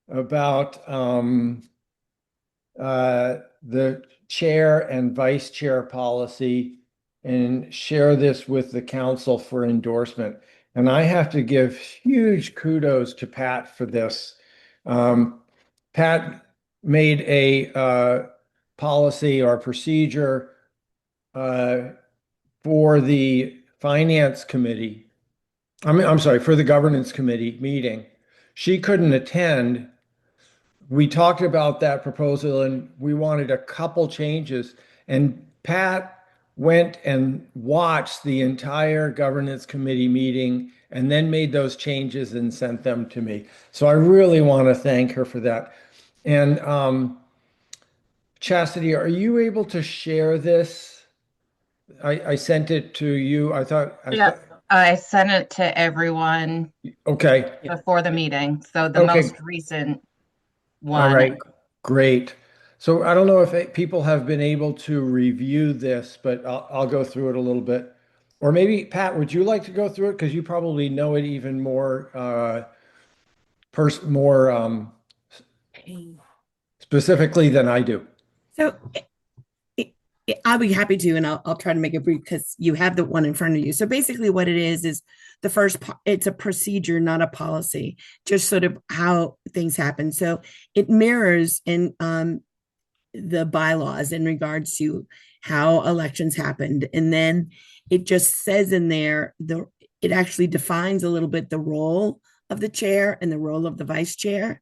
about the chair and vice chair policy, and share this with the council for endorsement. And I have to give huge kudos to Pat for this, Pat made a policy or procedure for the finance committee. I'm sorry, for the governance committee meeting. She couldn't attend. We talked about that proposal and we wanted a couple changes. And Pat went and watched the entire governance committee meeting and then made those changes and sent them to me. So I really want to thank her for that. And Chastity, are you able to share this? I sent it to you. Yeah, I sent it to everyone Okay. before the meeting. So the Okay. most recent All one. right, great. So I don't know if people have been able to review this, but I'll go through it a little bit. Or maybe, Pat, would you like to go through it? Because you probably know it even more, specifically than I do. So I'll be happy to, and I'll try to make it brief because you have the one in front of you. So basically what it is the first, it's a procedure, not a policy, just sort of how things happen. So it mirrors in the bylaws in regards to how elections happened. And then it just says in there, it actually defines a little bit the role of the chair and the role of the vice chair,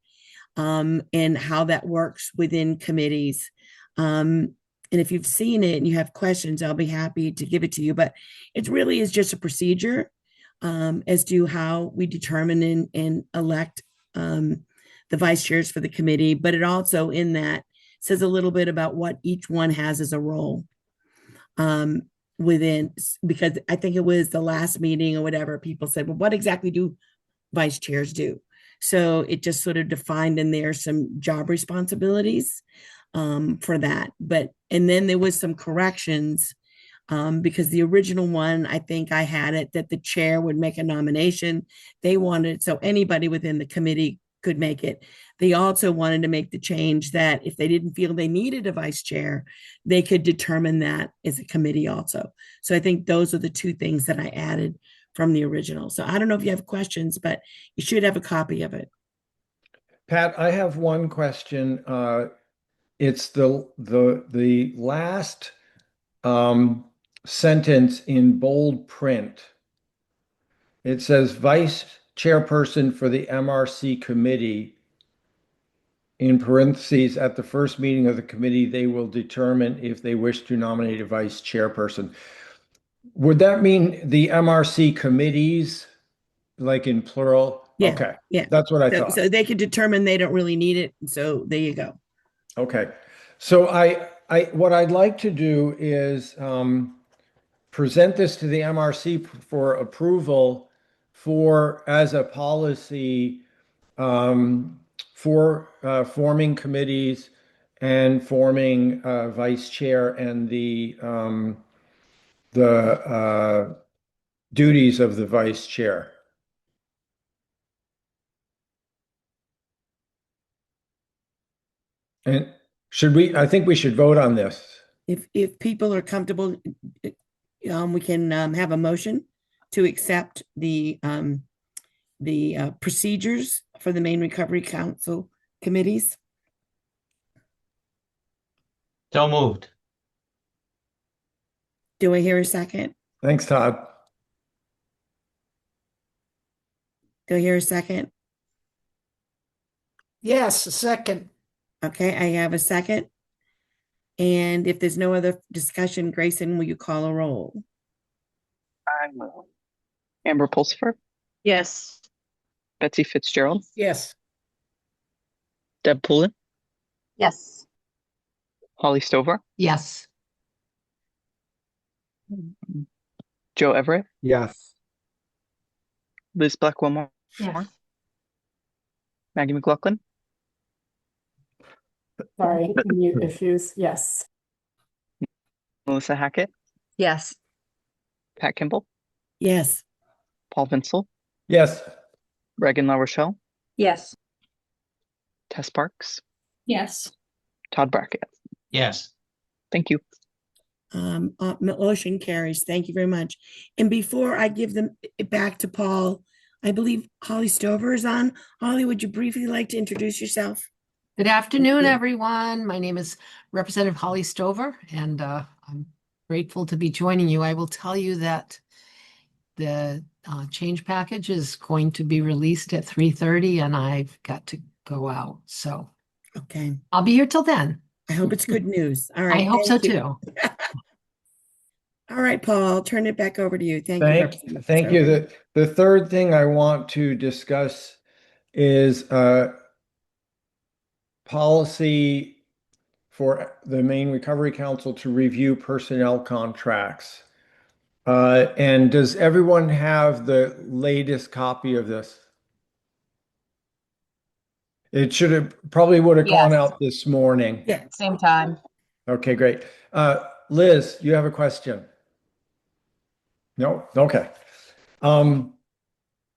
and how that works within committees. And if you've seen it and you have questions, I'll be happy to give it to you. But it really is just a procedure as to how we determine and elect the vice chairs for the committee. But it also in that says a little bit about what each one has as a role within, because I think it was the last meeting or whatever, people said, well, what exactly do vice chairs do? So it just sort of defined in there some job responsibilities for that. And then there was some corrections because the original one, I think I had it that the chair would make a nomination. They wanted, so anybody within the committee could make it. They also wanted to make the change that if they didn't feel they needed a vice chair, they could determine that as a committee also. So I think those are the two things that I added from the original. So I don't know if you have questions, but you should have a copy of it. Pat, I have one question. It's the last sentence in bold print. It says vice chairperson for the MRC committee. In parentheses, at the first meeting of the committee, they will determine if they wish to nominate a vice chairperson. Would that mean the MRC committees, like in plural? Yeah. Okay. Yeah. That's what I thought. So they could determine they don't really need it. So there you go. Okay. So what I'd like to do is present this to the MRC for approval as a policy for forming committees and forming vice chair and the duties of the vice chair. And I think we should vote on this. If people are comfortable, we can have a motion to accept the procedures for the Maine Recovery Council committees. So moved. Do I hear a second? Thanks, Todd. Do I hear a second? Yes, a second. Okay, I have a second. And if there's no other discussion, Grayson, will you call a roll? I will. Amber Pulsifer, Yes. Betsy Fitzgerald, Yes. Deb Poulin, Yes. Holly Stover, Yes. Joe Everett, Yes. Liz Blackwell, Yes. Maggie McLaughlin, Sorry, mute issues. Yes. Melissa Hackett, Yes. Pat Kimball, Yes. Paul Vinsel, Yes. Reagan LaRochelle, Yes. Tess Parks, Yes. Todd Brackett. Yes. Thank you. Motion carries. Thank you very much. And before I give them it back to Paul, I believe Holly Stover is on. Holly, would you briefly like to introduce yourself? Good afternoon, everyone. My name is Representative Holly Stover, and I'm grateful to be joining you. I will tell you that the change package is going to be released at 3:30, and I've got to go out. So okay, I'll be here till then. I hope it's good news. All right. I hope so thank you. too. All right, Paul, I'll turn it back over to you. Thank you, Representative Thank you. Stover. The third thing I want to discuss is policy for the Maine Recovery Council to review personnel contracts. And does everyone have the latest copy of this? It should have probably would have gone Yes. out this morning. Yeah. Same time. Okay, great. Liz, you have a question? No? Okay.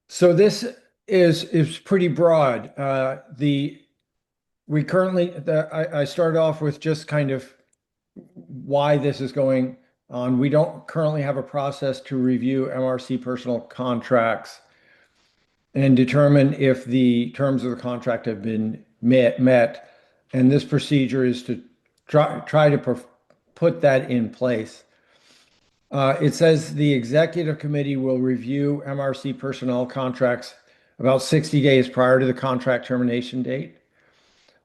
So this is pretty broad. I started off with just kind of why this is going on. We don't currently have a process to review MRC personal contracts and determine if the terms of the contract have been met. And this procedure is to try to put that in place. It says the executive committee will review MRC personnel contracts about 60 days prior to the contract termination date.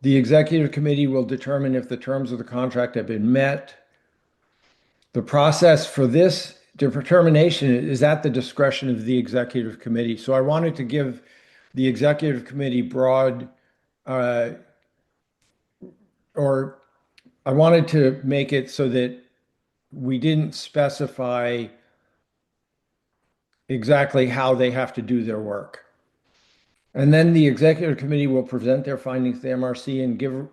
The executive committee will determine if the terms of the contract have been met. The process for this determination is at the discretion of the executive committee. So I wanted to give the executive committee broad, or I wanted to make it so that we didn't specify exactly how they have to do their work. And then the executive committee will present their findings to the MRC and give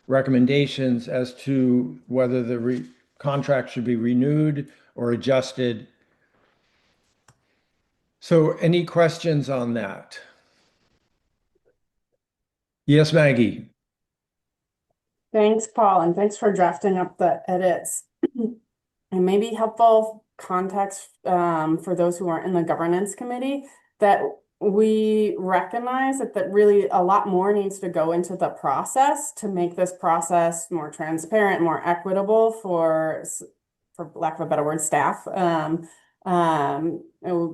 recommendations as to whether the contract should be renewed or adjusted. So any questions on that? Yes, Maggie. Thanks, Paul, and thanks for drafting up the edits. And maybe helpful context for those who aren't in the governance committee, that we recognize that really a lot more needs to go into the process to make this process more transparent, more equitable for lack of a better word, staff.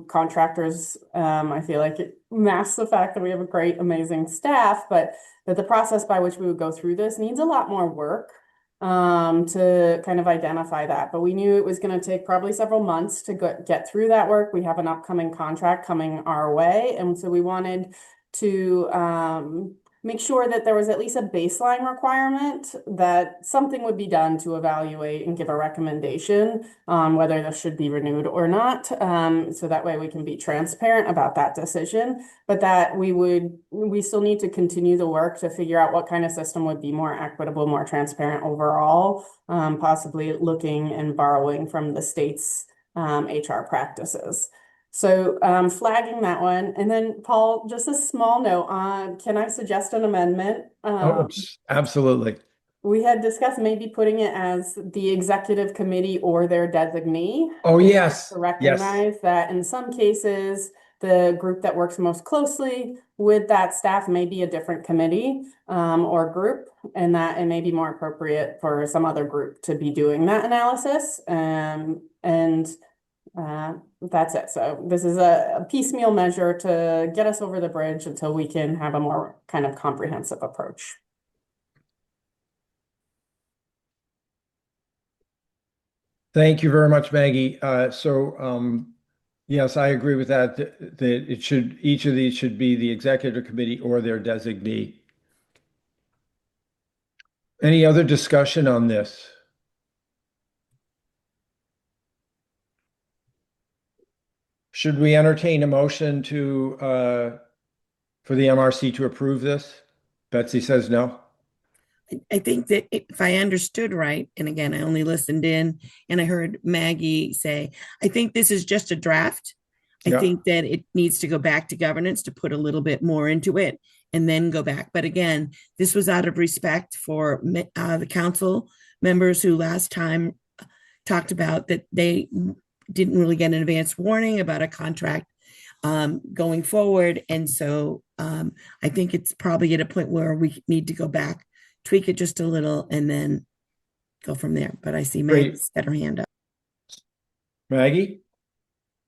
Contractors, I feel like it masks the fact that we have a great, amazing staff, but that the process by which we would go through this needs a lot more work to kind of identify that. But we knew it was going to take probably several months to get through that work. We have an upcoming contract coming our way. And so we wanted to make sure that there was at least a baseline requirement that something would be done to evaluate and give a recommendation on whether this should be renewed or not. So that way we can be transparent about that decision, but that we still need to continue the work to figure out what kind of system would be more equitable, more transparent overall, possibly looking and borrowing from the state's HR practices. So flagging that one. And then Paul, just a small note on, can I suggest an amendment? Absolutely. We had discussed maybe putting it as the executive committee or their designee. Oh, yes. To recognize that in some cases, the group that works most closely with that staff may be a different committee or group, and that it may be more appropriate for some other group to be doing that analysis. That's it. So this is a piecemeal measure to get us over the bridge until we can have a more kind of comprehensive approach. Thank you very much, Maggie. Yes, I agree with that, that each of these should be the executive committee or their designee. Any other discussion on this? Should we entertain a motion for the MRC to approve this? Betsy says no. I think that if I understood right, and again, I only listened in and I heard Maggie say, I think this is just a draft. I think that it needs to go back to governance to put a little bit more into it and then go back. But again, this was out of respect for the council members who last time talked about that they didn't really get an advance warning about a contract going forward. And so I think it's probably at a point where we need to go back, tweak it just a little, and then go from there. But I see Great. Meg's got her hand up. Maggie?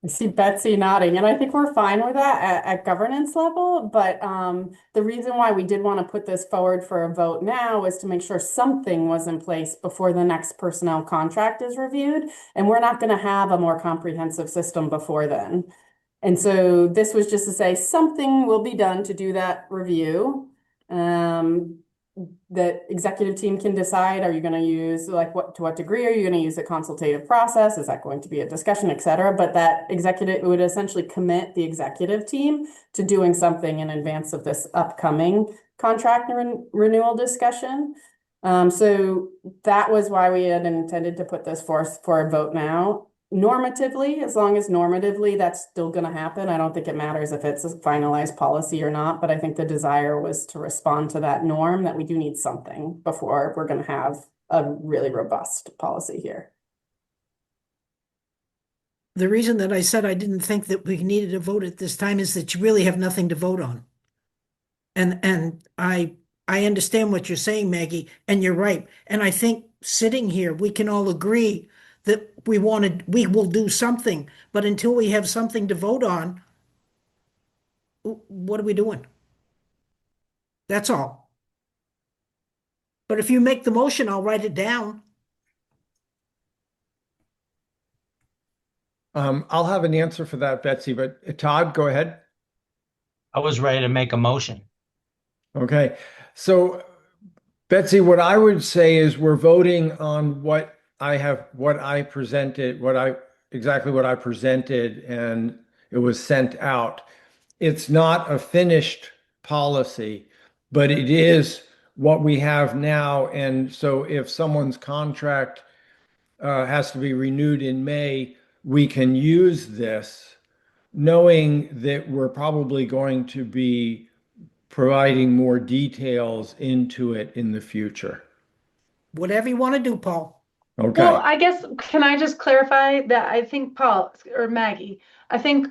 I see Betsy nodding, and I think we're fine with that at governance level. But the reason why we did want to put this forward for a vote now is to make sure something was in place before the next personnel contract is reviewed. And we're not going to have a more comprehensive system before then. And so this was just to say something will be done to do that review. That executive team can decide, are you going to use, like, what, to what degree are you going to use a consultative process? Is that going to be a discussion, et cetera? But that executive would essentially commit the executive team to doing something in advance of this upcoming contract renewal discussion. So that was why we had intended to put this forth for a vote now. Normatively, as long as normatively that's still going to happen, I don't think it matters if it's a finalized policy or not, but I think the desire was to respond to that norm that we do need something before we're going to have a really robust policy here. The reason that I said I didn't think that we needed a vote at this time is that you really have nothing to vote on. And I understand what you're saying, Maggie, and you're right. And I think sitting here, we can all agree that we will do something, but until we have something to vote on, what are we doing? That's all. But if you make the motion, I'll write it down. I'll have an answer for that, Betsy, but Todd, go ahead. I was ready to make a motion. Okay. So, Betsy, what I would say is we're voting on what I presented, exactly what I presented, and it was sent out. It's not a finished policy, but it is what we have now. And so if someone's contract has to be renewed in May, we can use this, knowing that we're probably going to be providing more details into it in the future. Whatever you want to do, Paul. Okay. Well, I guess, can I just clarify that? I think Paul or Maggie, I think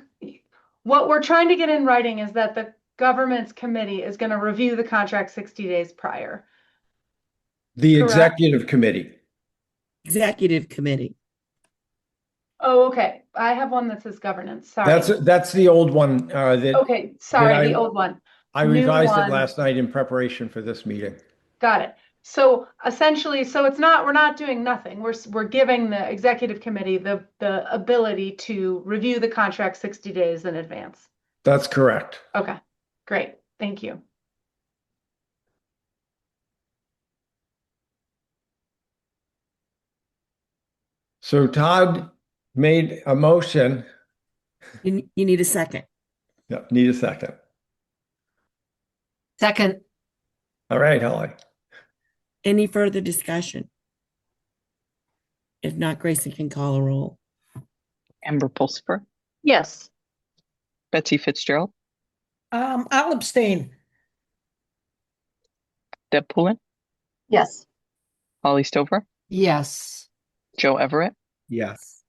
what we're trying to get in writing is that the government's committee is going to review the contract 60 days prior. The Correct? executive committee. Executive committee. Oh, okay. I have one that says governance. Sorry. That's the old one. Okay, sorry, the old one. I New revised one. it last night in preparation for this meeting. Got it. So essentially, we're not doing nothing. We're giving the executive committee the ability to review the contract 60 days in advance. That's correct. Okay, great. Thank you. So Todd made a motion. You need a second. Yeah, need a second. Second. All right, Holly. Any further discussion? If not, Grayson can call a roll. Amber Pulsifer, Yes. Betsy Fitzgerald, I'll abstain. Deb Poulin, Yes. Holly Stover, Yes. Joe Everett, Yes.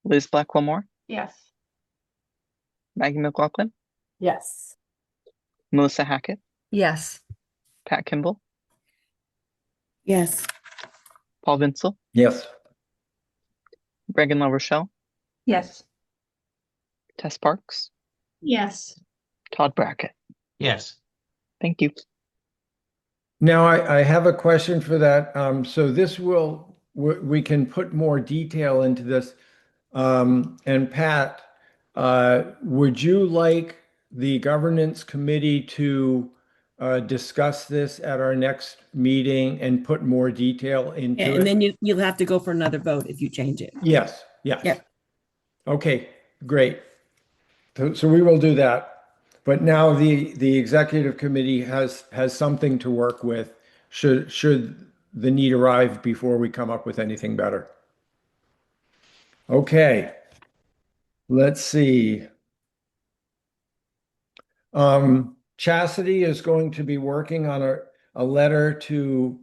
Liz Blackwell-Moore, Yes. Maggie McLaughlin, Yes. Melissa Hackett, Yes. Pat Kimball, Yes. Paul Vinsel, Yes. Reagan LaRochelle, Yes. Tess Parks, Yes. Todd Brackett. Yes. Thank you. Now I have a question for that. So this we can put more detail into this. And Pat, would you like the governance committee to discuss this at our next meeting and put more detail into Yeah, it? and then you'll have to go for another vote if you change it. Yes, yes. Yep. Okay, great. So we will do that. But now the executive committee has something to work with should the need arrive before we come up with anything better. Okay. Let's see. Chastity is going to be working on a letter to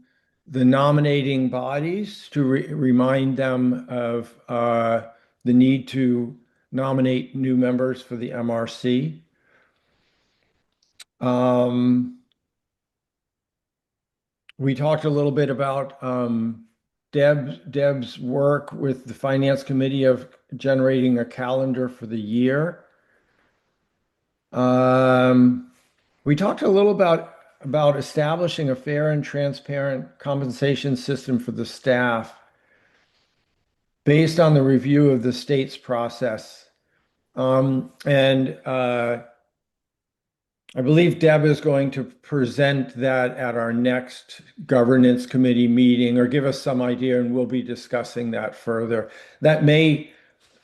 the nominating bodies to remind them of the need to nominate new members for the MRC. We talked a little bit about Deb's work with the Finance Committee of generating a calendar for the year. We talked a little about establishing a fair and transparent compensation system for the staff based on the review of the state's process. I believe Deb is going to present that at our next governance committee meeting or give us some idea, and we'll be discussing that further. That may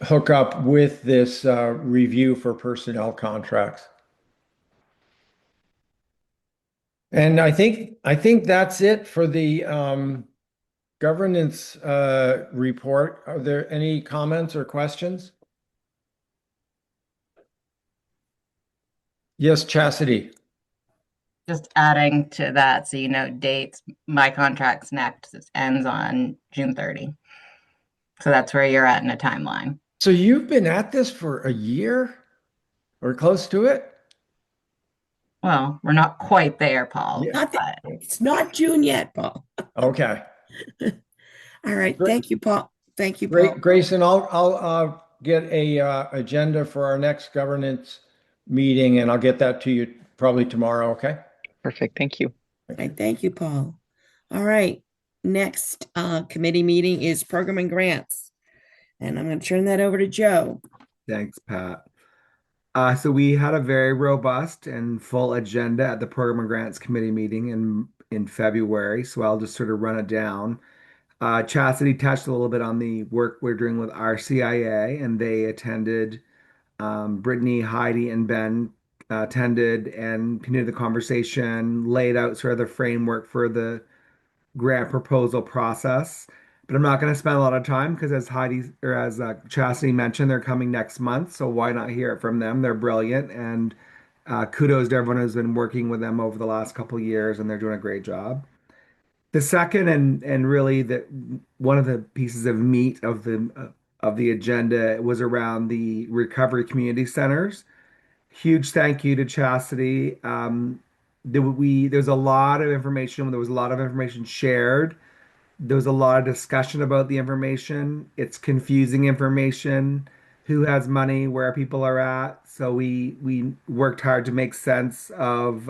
hook up with this review for personnel contracts. And I think that's it for the governance report. Are there any comments or questions? Yes, Chastity. Just adding to that, so you know dates, my contract's next. It ends on June 30. So that's where you're at in a timeline. So you've been at this for a year or close to it? Well, we're not quite there, Paul. It's not June yet, Paul. Okay. All right. Thank you, Paul. Thank you, Paul. Great, Grayson. I'll get a agenda for our next governance meeting, and I'll get that to you probably tomorrow. Okay. Perfect. Thank you. All right. Thank you, Paul. All right. Next committee meeting is program and grants. And I'm going to turn that over to Joe. Thanks, Pat. So we had a very robust and full agenda at the Program and Grants Committee meeting in February. So I'll just sort of run it down. Chastity touched a little bit on the work we're doing with RCIA, and they attended. Brittany, Heidi, and Ben attended and continued the conversation, laid out sort of the framework for the grant proposal process. But I'm not going to spend a lot of time because as Chastity mentioned, they're coming next month. So why not hear it from them? They're brilliant, and kudos to everyone who's been working with them over the last couple of years, and they're doing a great job. The second and really one of the pieces of meat of the agenda was around the recovery community centers. Huge thank you to Chastity. There's a lot of information. There was a lot of information shared. There was a lot of discussion about the information. It's confusing information. Who has money? Where people are at. So we worked hard to make sense of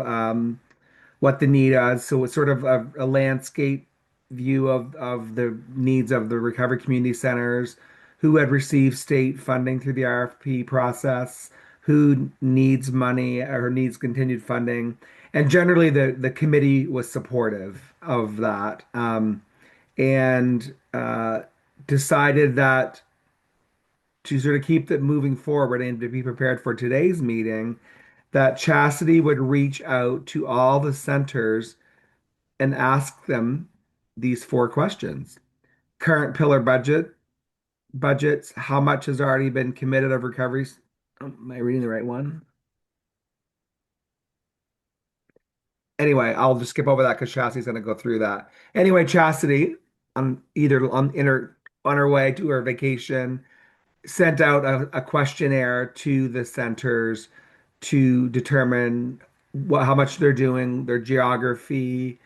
what the need is. So it's sort of a landscape view of the needs of the recovery community centers, who had received state funding through the RFP process, who needs money or needs continued funding. And generally, the committee was supportive of that and decided that to sort of keep it moving forward and to be prepared for today's meeting, that Chastity would reach out to all the centers and ask them these four questions. Current pillar budgets, how much has already been committed of recoveries? Oh, am I reading the right one? Anyway, I'll just skip over that because Chastity's going to go through that. Anyway, Chastity, on her way to her vacation, sent out a questionnaire to the centers to determine how much they're doing, their geography,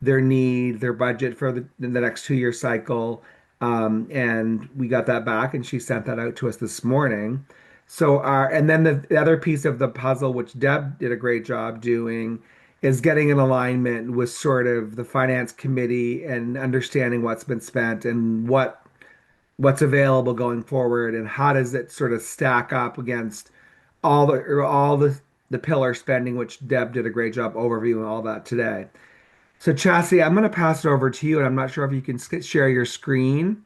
their need, their budget for the next 2 year cycle. And we got that back, and she sent that out to us this morning. So and then the other piece of the puzzle, which Deb did a great job doing, is getting in alignment with sort of the finance committee and understanding what's been spent and what's available going forward, and how does it sort of stack up against all the pillar spending, which Deb did a great job overviewing all that today. So Chastity, I'm going to pass it over to you, and I'm not sure if you can share your screen.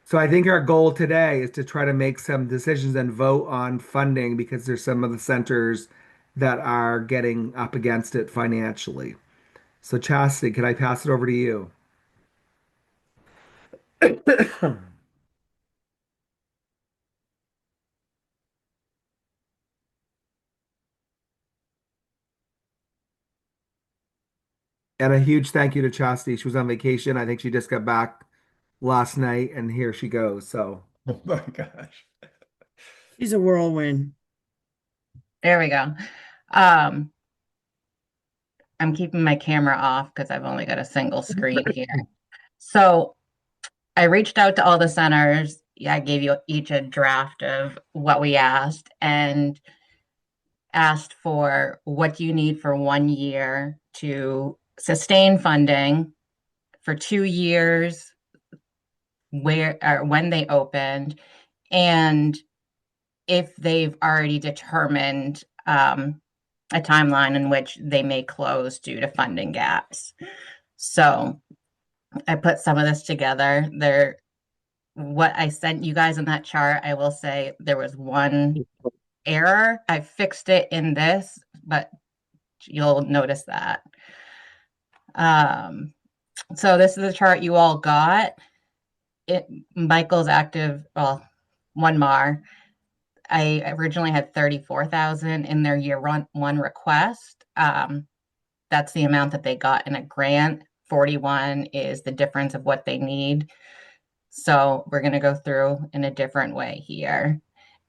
So I think our goal today is to try to make some decisions and vote on funding because there's some of the centers that are getting up against it financially. So Chastity, can I pass it over to you? And a huge thank you to Chastity. She was on vacation. I think she just got back last night, and here she goes. So, oh my gosh. She's a whirlwind. There we go. I'm keeping my camera off because I've only got a single screen here. So I reached out to all the centers. Yeah, I gave you each a draft of what we asked and asked for what do you need for 1 year to sustain funding, for 2 years where or when they opened, and if they've already determined a timeline in which they may close due to funding gaps. So I put some of this together. What I sent you guys in that chart, I will say there was one error. I fixed it in this, but you'll notice that. So this is the chart you all got. Michael's active, well, one MAR. I originally had 34,000 in their year one request. That's the amount that they got in a grant. 41 is the difference of what they need. So we're going to go through in a different way here.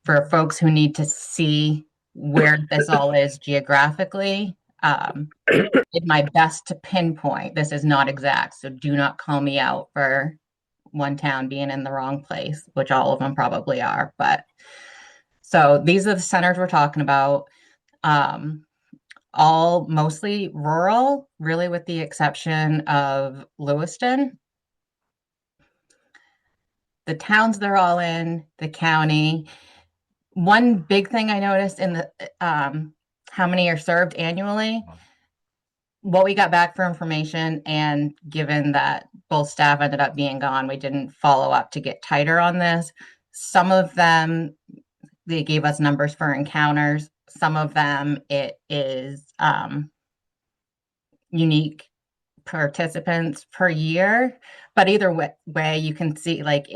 For folks who need to see where this all is geographically, did my best to pinpoint. This is not exact, so do not call me out for one town being in the wrong place, which all of them probably are. But so these are the centers we're talking about. All mostly rural, really, with the exception of Lewiston. The towns they're all in, the county. One big thing I noticed in the how many are served annually. What we got back for information, and given that both staff ended up being gone, we didn't follow up to get tighter on this. Some of them, they gave us numbers for encounters. Some of them, it is unique participants per year. But either way, you can see like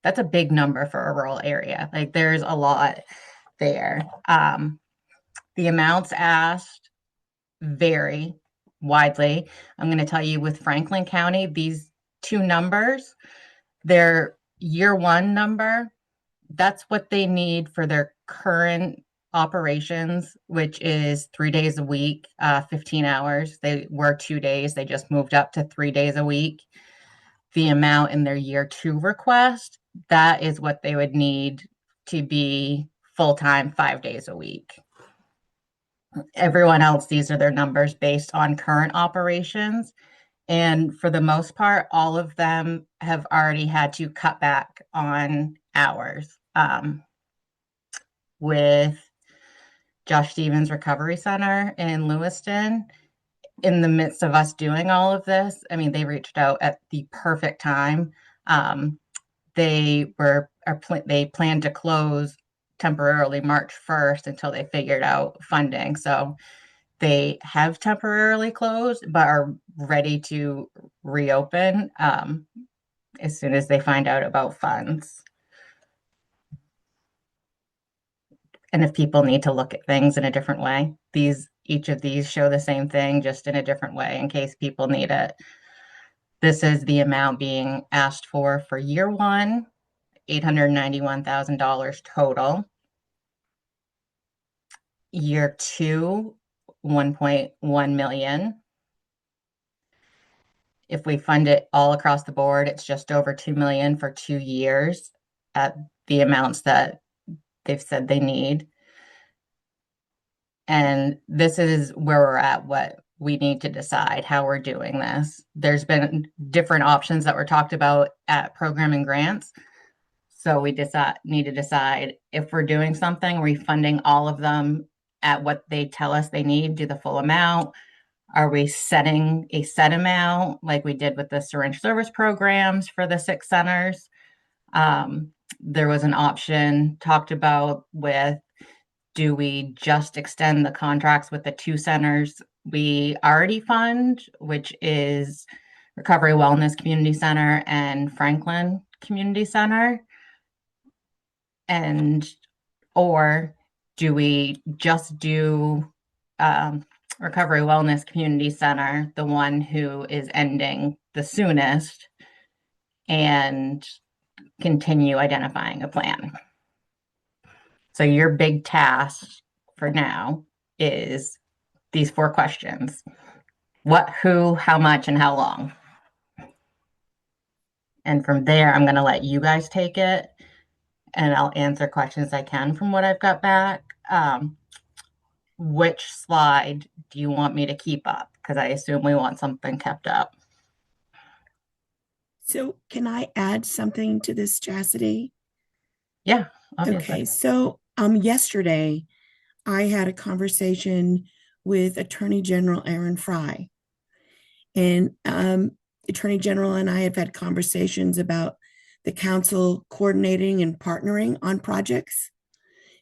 that's a big number for a rural area. Like there's a lot there. The amounts asked vary widely. I'm going to tell you with Franklin County, these two numbers, their year one number, that's what they need for their current operations, which is 3 days a week, 15 hours. They were 2 days. They just moved up to 3 days a week. The amount in their year two request, that is what they would need to be full-time 5 days a week. Everyone else, these are their numbers based on current operations. And for the most part, all of them have already had to cut back on hours. With Josh Stevens Recovery Center in Lewiston, in the midst of us doing all of this, I mean, they reached out at the perfect time. They planned to close temporarily March 1st until they figured out funding. So they have temporarily closed, but are ready to reopen as soon as they find out about funds. And if people need to look at things in a different way, each of these show the same thing, just in a different way in case people need it. This is the amount being asked for year one, $891,000 total. Year two, 1.1 million. If we fund it all across the board, it's just over 2 million for 2 years at the amounts that they've said they need. And this is where we're at, what we need to decide how we're doing this. There's been different options that were talked about at programming grants. So we need to decide if we're doing something, are we funding all of them at what they tell us they need, do the full amount? Are we setting a set amount like we did with the syringe service programs for the 6 centers? There was an option talked about with, do we just extend the contracts with the 2 centers we already fund, which is Recovery Wellness Community Center and Franklin Community Center? Or do we just do Recovery Wellness Community Center, the one who is ending the soonest, and continue identifying a plan? So your big task for now is these 4 questions. What, who, how much, and how long? And from there, I'm going to let you guys take it, and I'll answer questions I can from what I've got back. Which slide do you want me to keep up? Because I assume we want something kept up. So can I add something to this, Chastity? Yeah, obviously. Okay, so yesterday I had a conversation with Attorney General Aaron Fry. And Attorney General and I have had conversations about the council coordinating and partnering on projects.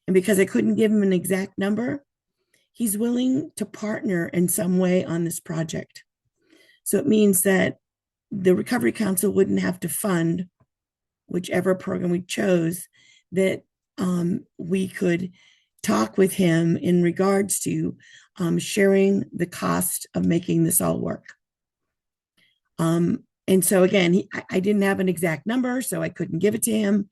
And because I couldn't give him an exact number, he's willing to partner in some way on this project. So it means that the Recovery Council wouldn't have to fund whichever program we chose, that we could talk with him in regards to sharing the cost of making this all work. And so again, I didn't have an exact number, so I couldn't give it to him.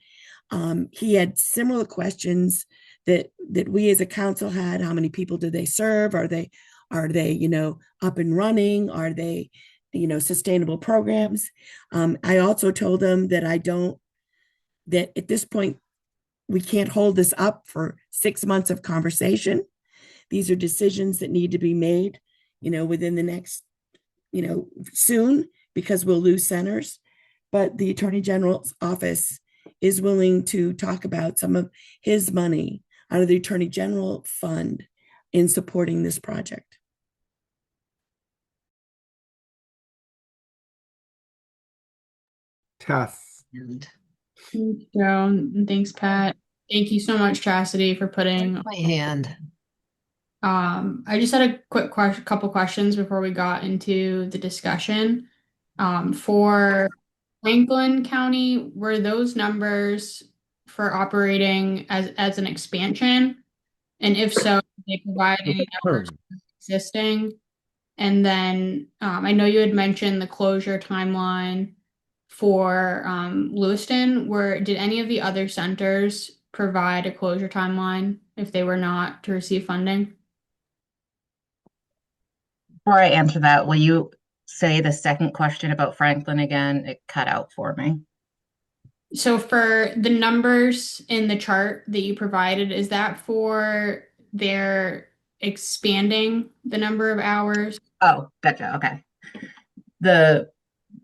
He had similar questions that we as a council had. How many people do they serve? Are they up and running? Are they sustainable programs? I also told him that that at this point we can't hold this up for 6 months of conversation. These are decisions that need to be made within the next soon, because we'll lose centers. But the Attorney General's office is willing to talk about some of his money out of the Attorney General fund in supporting this project. Tess. Thanks, Joe, and thanks, Pat. Thank you so much, Chastity, for putting my hand. I just had a quick couple questions before we got into the discussion. For Franklin County, were those numbers for operating as an expansion? And if so, did they provide any numbers existing? And then I know you had mentioned the closure timeline for Lewiston. Did any of the other centers provide a closure timeline if they were not to receive funding? Before I answer that, will you say the second question about Franklin again? It cut out for me. So for the numbers in the chart that you provided, is that for their expanding the number of hours? Oh, gotcha. Okay. The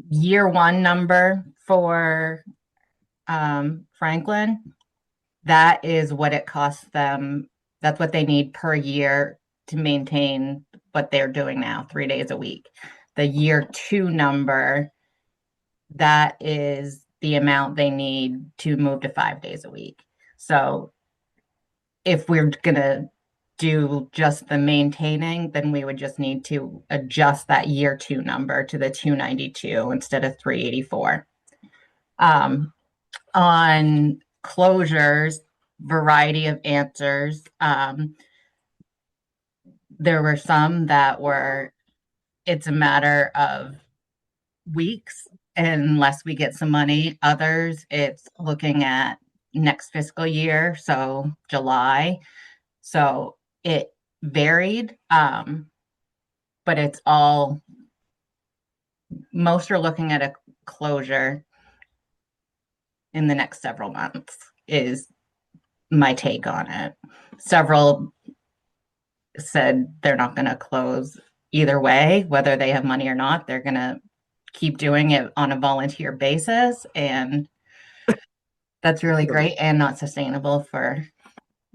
year 1 number for Franklin, that is what it costs them. That's what they need per year to maintain what they're doing now, 3 days a week. The year 2 number, that is the amount they need to move to 5 days a week. So if we're gonna do just the maintaining, then we would just need to adjust that year 2 number to the 292 instead of 384. On closures, variety of answers. There were some that were, it's a matter of weeks unless we get some money. Others, it's looking at next fiscal year, so July. So it varied, but it's all, most are looking at a closure in the next several months is my take on it. Several said they're not going to close either way, whether they have money or not. They're going to keep doing it on a volunteer basis. And that's really great and not sustainable for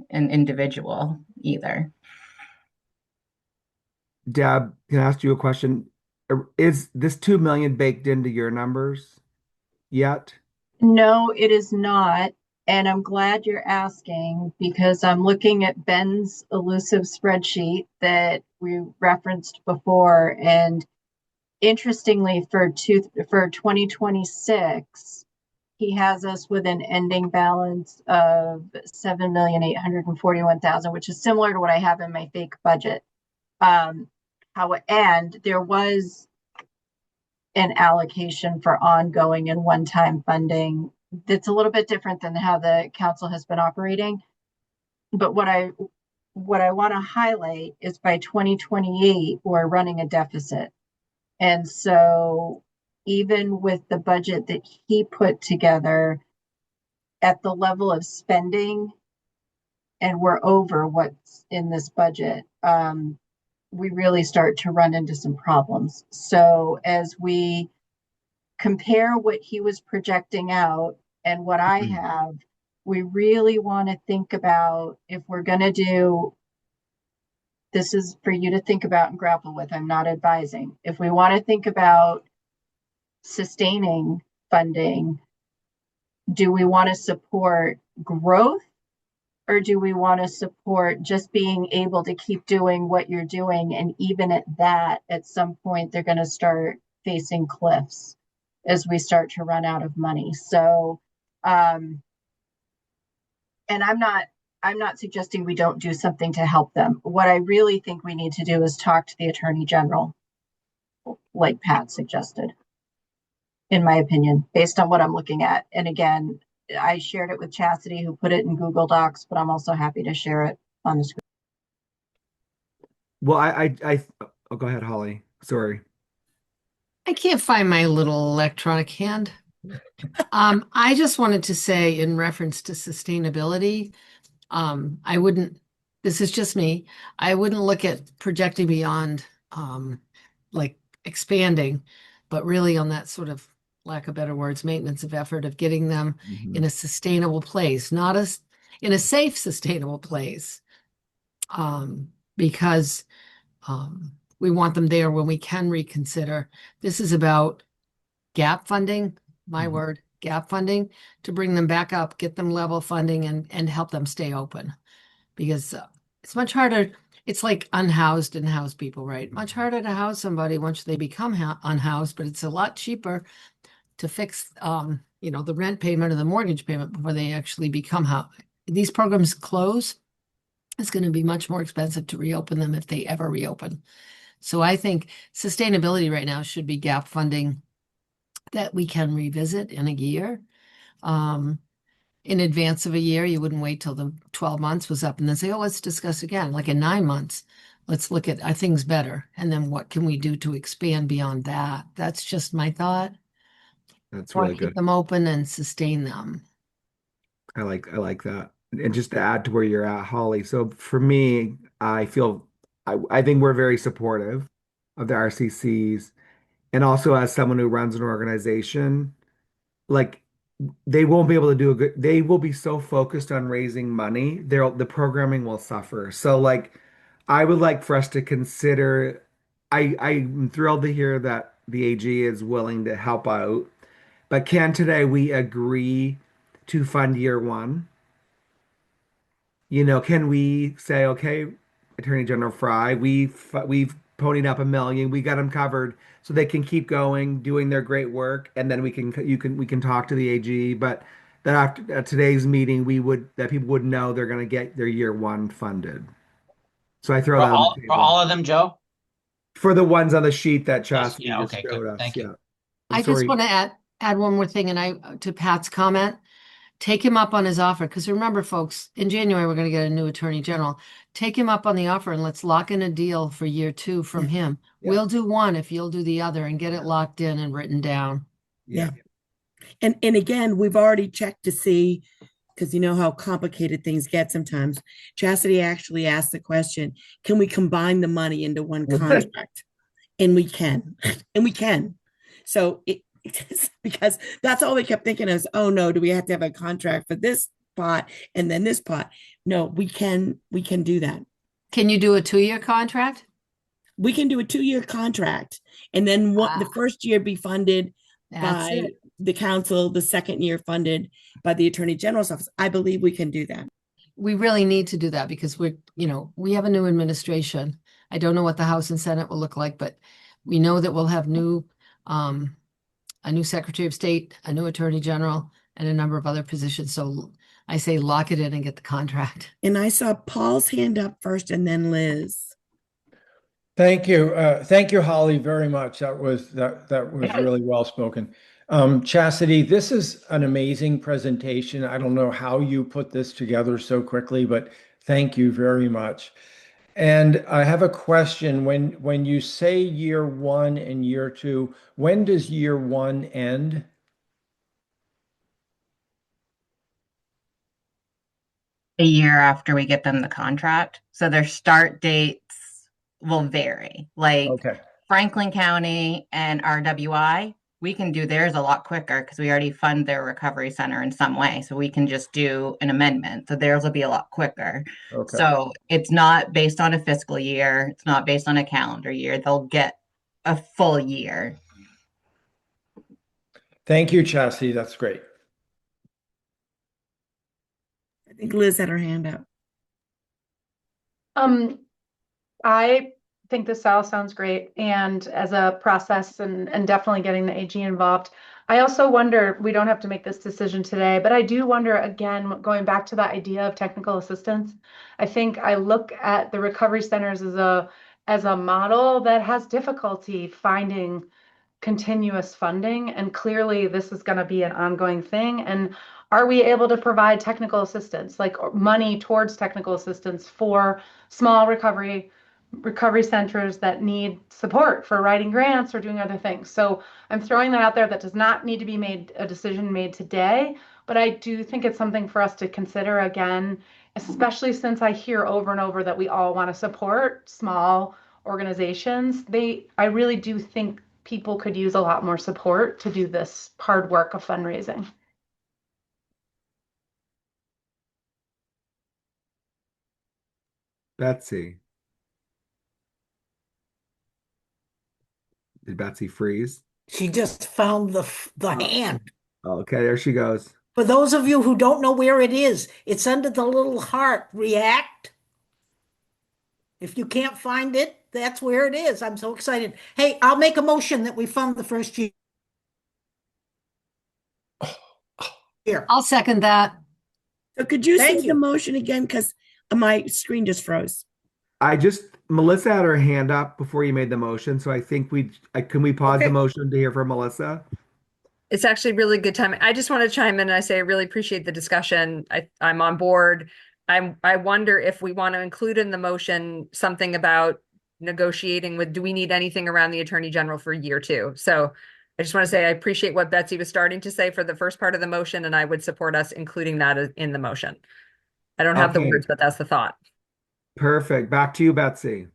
an individual either. Deb, can I ask you a question? Is this 2 million baked into your numbers yet? No, it is not. And I'm glad you're asking because I'm looking at Ben's elusive spreadsheet that we referenced before. And interestingly, for 2026, he has us with an ending balance of 7,841,000, which is similar to what I have in my fake budget. And there was an allocation for ongoing and one-time funding that's a little bit different than how the council has been operating. But what I want to highlight is by 2028, we're running a deficit. And so even with the budget that he put together at the level of spending, and we're over what's in this budget, we really start to run into some problems. So as we compare what he was projecting out and what I have, we really want to think about if we're going to do, this is for you to think about and grapple with. I'm not advising. If we want to think about sustaining funding, do we want to support growth, or do we want to support just being able to keep doing what you're doing? And even at that, at some point, they're going to start facing cliffs as we start to run out of money. So, and I'm not suggesting we don't do something to help them. What I really think we need to do is talk to the Attorney General, like Pat suggested, in my opinion, based on what I'm looking at. And again, I shared it with Chastity, who put it in Google Docs, but I'm also happy to share it on the screen. Well, oh, go ahead, Holly. Sorry. I can't find my little electronic hand. I just wanted to say in reference to sustainability, I wouldn't, this is just me, I wouldn't look at projecting beyond like expanding, but really on that sort of, lack of better words, maintenance of effort of getting them in a sustainable place, not in a safe, sustainable place. Because we want them there when we can reconsider. This is about gap funding, my word, gap funding, to bring them back up, get them level funding and help them stay open. Because it's much harder. It's like unhoused and housed people, right? Much harder to house somebody once they become unhoused, but it's a lot cheaper to fix, the rent payment or the mortgage payment before they actually become housed. These programs close. It's going to be much more expensive to reopen them if they ever reopen. So I think sustainability right now should be gap funding that we can revisit in a year. In advance of a year, you wouldn't wait till the 12 months was up and then say, oh, let's discuss again. Like in 9 months, let's look at are things better? And then what can we do to expand beyond that? That's just my thought. That's Or really keep good. them open and sustain them. I like that. And just to add to where you're at, Holly. So for me, I think we're very supportive of the RCCs. And also as someone who runs an organization, like they won't be able to do they will be so focused on raising money, the programming will suffer. So like I would like for us to consider, I'm thrilled to hear that the AG is willing to help out, but can today we agree to fund year one? Can we say, okay, Attorney General Fry, we've ponied up $1 million, we got them covered, so they can keep going, doing their great work, and then we can talk to the AG. But that after today's meeting, that people would know they're going to get their year one funded. So I throw For that on the all table of them, Joe? for the ones on the sheet that Yes, Chastity yeah, just okay, showed good. us. Thank you. Yeah. I just want to add one more thing, and to Pat's comment. Take him up on his offer, because remember, folks, in January, we're going to get a new attorney general. Take him up on the offer and let's lock in a deal for year 2 from him. We'll do one if you'll do the other and get it locked in and written down. Yeah. And again, we've already checked to see, because you know how complicated things get sometimes. Chastity actually asked the question, can we combine the money into one contract? And we can. And we can. So because that's all we kept thinking is, oh no, do we have to have a contract for this pot and then this pot? No, we can do that. Can you do a 2-year contract? We can do a 2-year contract, and then the first year be funded by the council, the second year funded by the Attorney General's office. I believe we can do that. We really need to do that because we have a new administration. I don't know what the House and Senate will look like, but we know that we'll have a new Secretary of State, a new Attorney General, and a number of other positions. So I say lock it in and get the contract. And I saw Paul's hand up first and then Liz. Thank you. Thank you, Holly, very much. That was really well spoken. Chastity, this is an amazing presentation. I don't know how you put this together so quickly, but Thank you very much. And I have a question. When you say year one and year two, when does year one end? A year after we get them the contract. So their start dates will vary. Like Okay. Franklin County and RWI, we can do theirs a lot quicker because we already fund their recovery center in some way. So we can just do an amendment. So theirs will be a lot quicker. Okay. So it's not based on a fiscal year, it's not based on a calendar year. They'll get a full year. Thank you, Chastity. That's great. I think Liz had her hand up. I think this all sounds great. And as a process and definitely getting the AG involved. I also wonder, we don't have to make this decision today, but I do wonder again, going back to that idea of technical assistance. I think I look at the recovery centers as a model that has difficulty finding continuous funding. And clearly this is going to be an ongoing thing. And are we able to provide technical assistance, like money towards technical assistance for small recovery centers that need support for writing grants or doing other things? So I'm throwing that out there. That does not need to be a decision made today, but I do think it's something for us to consider again, especially since I hear over and over that we all want to support small organizations. I really do think people could use a lot more support to do this hard work of fundraising. Betsy. Did Betsy freeze? She just found the hand. Okay, there she goes. For those of you who don't know where it is, it's under the little heart. React. If you can't find it, that's where it is. I'm so excited. Hey, I'll make a motion that we fund the first year. I'll second that. So could you Thank say the you. motion again? Because my screen just froze. Melissa had her hand up before you made the motion, so I think can we pause the Okay. motion to hear from Melissa? It's actually really good time. I just want to chime in and I say I really appreciate the discussion. I'm on board. I wonder if we want to include in the motion something about negotiating with, do we need anything around the Attorney General for year two? So I just want to say I appreciate what Betsy was starting to say for the first part of the motion, and I would support us including that in the motion. I don't have the Okay. words, but that's the thought. Perfect. Back to you, Betsy.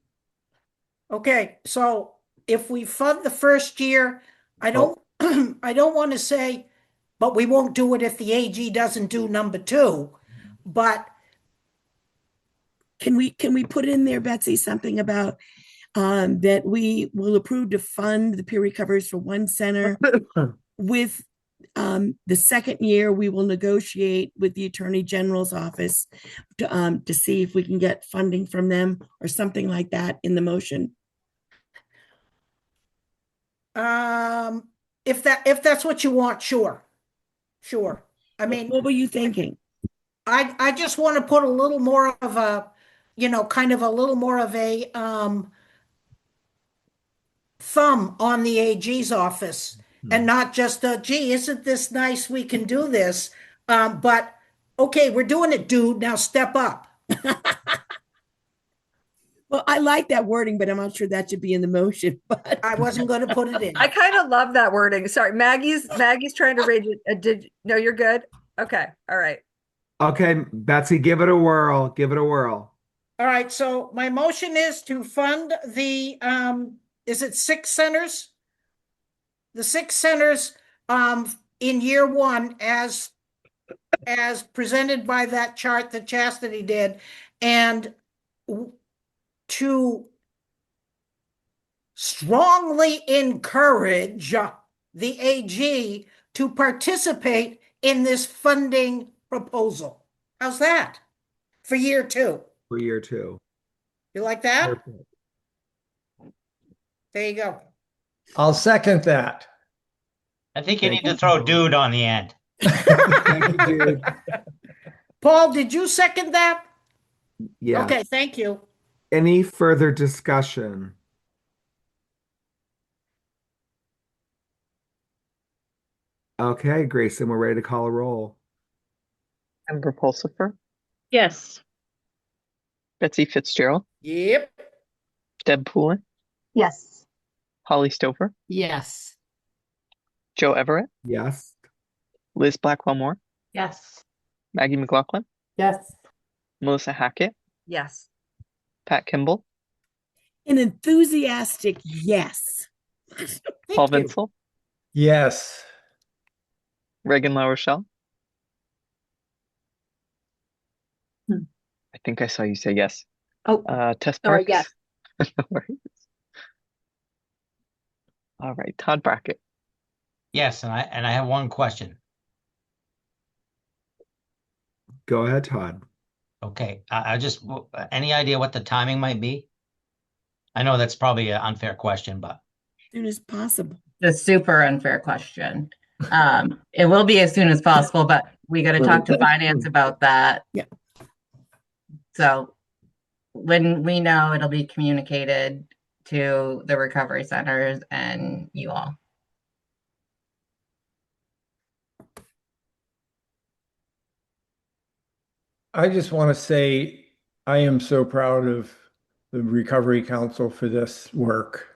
Okay, so if we fund the first year, I don't I don't want to say, but we won't do it if the AG doesn't do number two. But Can we put in there, Betsy, something about that we will approve to fund the peer recoveries for one center with the second year we will negotiate with the Attorney General's office to see if we can get funding from them or something like that in the motion. if that's what you want, sure. I mean, what were you thinking? I just want to put a little more of a, kind of a little more of a thumb on the AG's office and not just gee, isn't this nice? We can do this. But okay, we're doing it, dude. Now step up. Well, I like that wording, but I'm not sure that should be in the motion. But I wasn't going to put it in. I kind of love that wording. Sorry, Maggie's trying to rage it. No, you're good. Okay, all right. Okay, Betsy, give it a whirl. Give it a whirl. All right, so my motion is to fund the is it 6 centers? The 6 centers in year one as presented by that chart that Chastity did, and to strongly encourage the AG to participate in this funding proposal. How's that for year two? For year two. You like that? Perfect. There you go. I'll second that. I think you need to throw dude on the end. Thank you, dude. Paul, did you second that? Yeah. Okay, thank you. Any further discussion? Okay, Grayson, we're ready to call a roll. Amber Pulsifer, Yes. Betsy Fitzgerald, Yep. Deb Poulin, Yes. Holly Stover, Yes. Joe Everett, Yes. Liz Blackwell-Moore, Yes. Maggie McLaughlin, Yes. Melissa Hackett, Yes. Pat Kimball, An enthusiastic yes. Paul Thank you. Vinsel, Yes. Reagan LaRochelle. Hmm. I think I saw you say yes. Oh, Tess sorry, Parks. yes. No worries. All right, Todd Brackett. Yes, and I have one question. Go ahead, Todd. Okay, I just any idea what the timing might be? I know that's probably an unfair question, but As soon as possible. The super unfair question. It will be as soon as possible, but we got to talk to finance about that. Yeah. So when we know, it'll be communicated to the recovery centers and you all. I just want to say I am so proud of the Recovery Council for this work.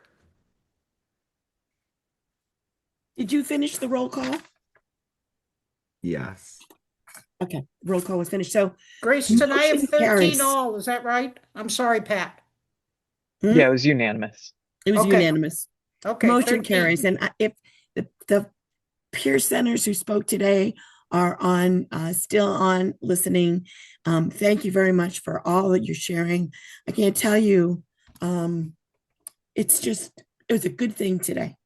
Did you finish the roll call? Yes. Okay, roll call was finished. So Grayson, I have motion 13 carries. all. Is that right? I'm sorry, Pat. Yeah, it was unanimous. It was Okay. unanimous. Okay, Motion 13. carries. And if the peer centers who spoke today are on still on listening, thank you very much for all that you're sharing. I can't tell you, it was a good thing today,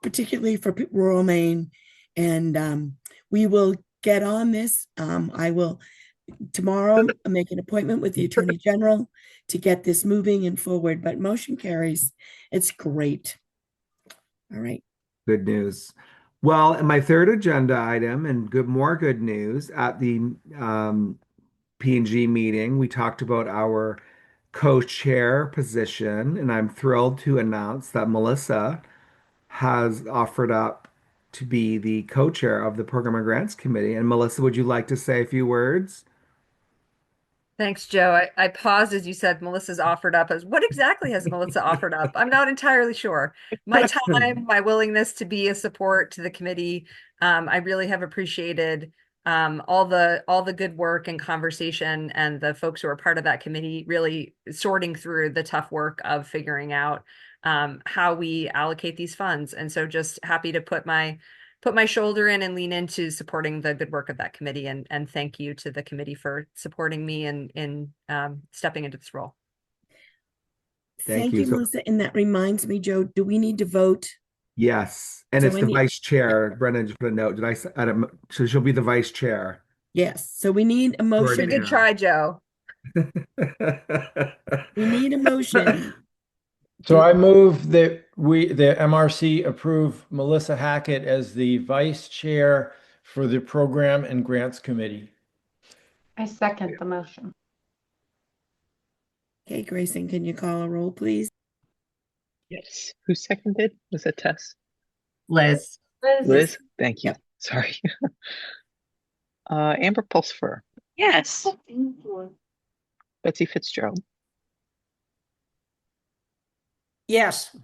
particularly for rural Maine. And we will get on this. I will tomorrow make an appointment with the Attorney General to get this moving and forward, but motion carries. It's great. All right. Good news. Well, and my third agenda item, and more good news at the P&G meeting, we talked about our co-chair position, and I'm thrilled to announce that Melissa has offered up to be the co-chair of the Program and Grants Committee. And Melissa, would you like to say a few words? Thanks, Joe. I paused as you said Melissa's offered up. As what exactly has Melissa offered up? I'm not entirely sure. My time, my willingness to be a support to the committee. I really have appreciated all the good work and conversation and the folks who are part of that committee really sorting through the tough work of figuring out how we allocate these funds. And so just happy to put my shoulder in and lean into supporting the good work of that committee. And thank you to the committee for supporting me in stepping into this role. Thank Thank you. you, Melissa. And that reminds me, Joe, do we need to vote? Yes, and So it's I the need- vice chair. Brendan just put a note. So she'll be the vice chair. Yes. So we need a motion. Good try, Joe. We need a motion. So I move that the MRC approve Melissa Hackett as the vice chair for the Program and Grants Committee. I second the motion. Okay, Grayson, can you call a roll, please? Yes. Who seconded? Was it Tess? Liz. Liz? Thank you. Sorry. Amber Pulsifer. Yes. Betsy Fitzgerald. Yes.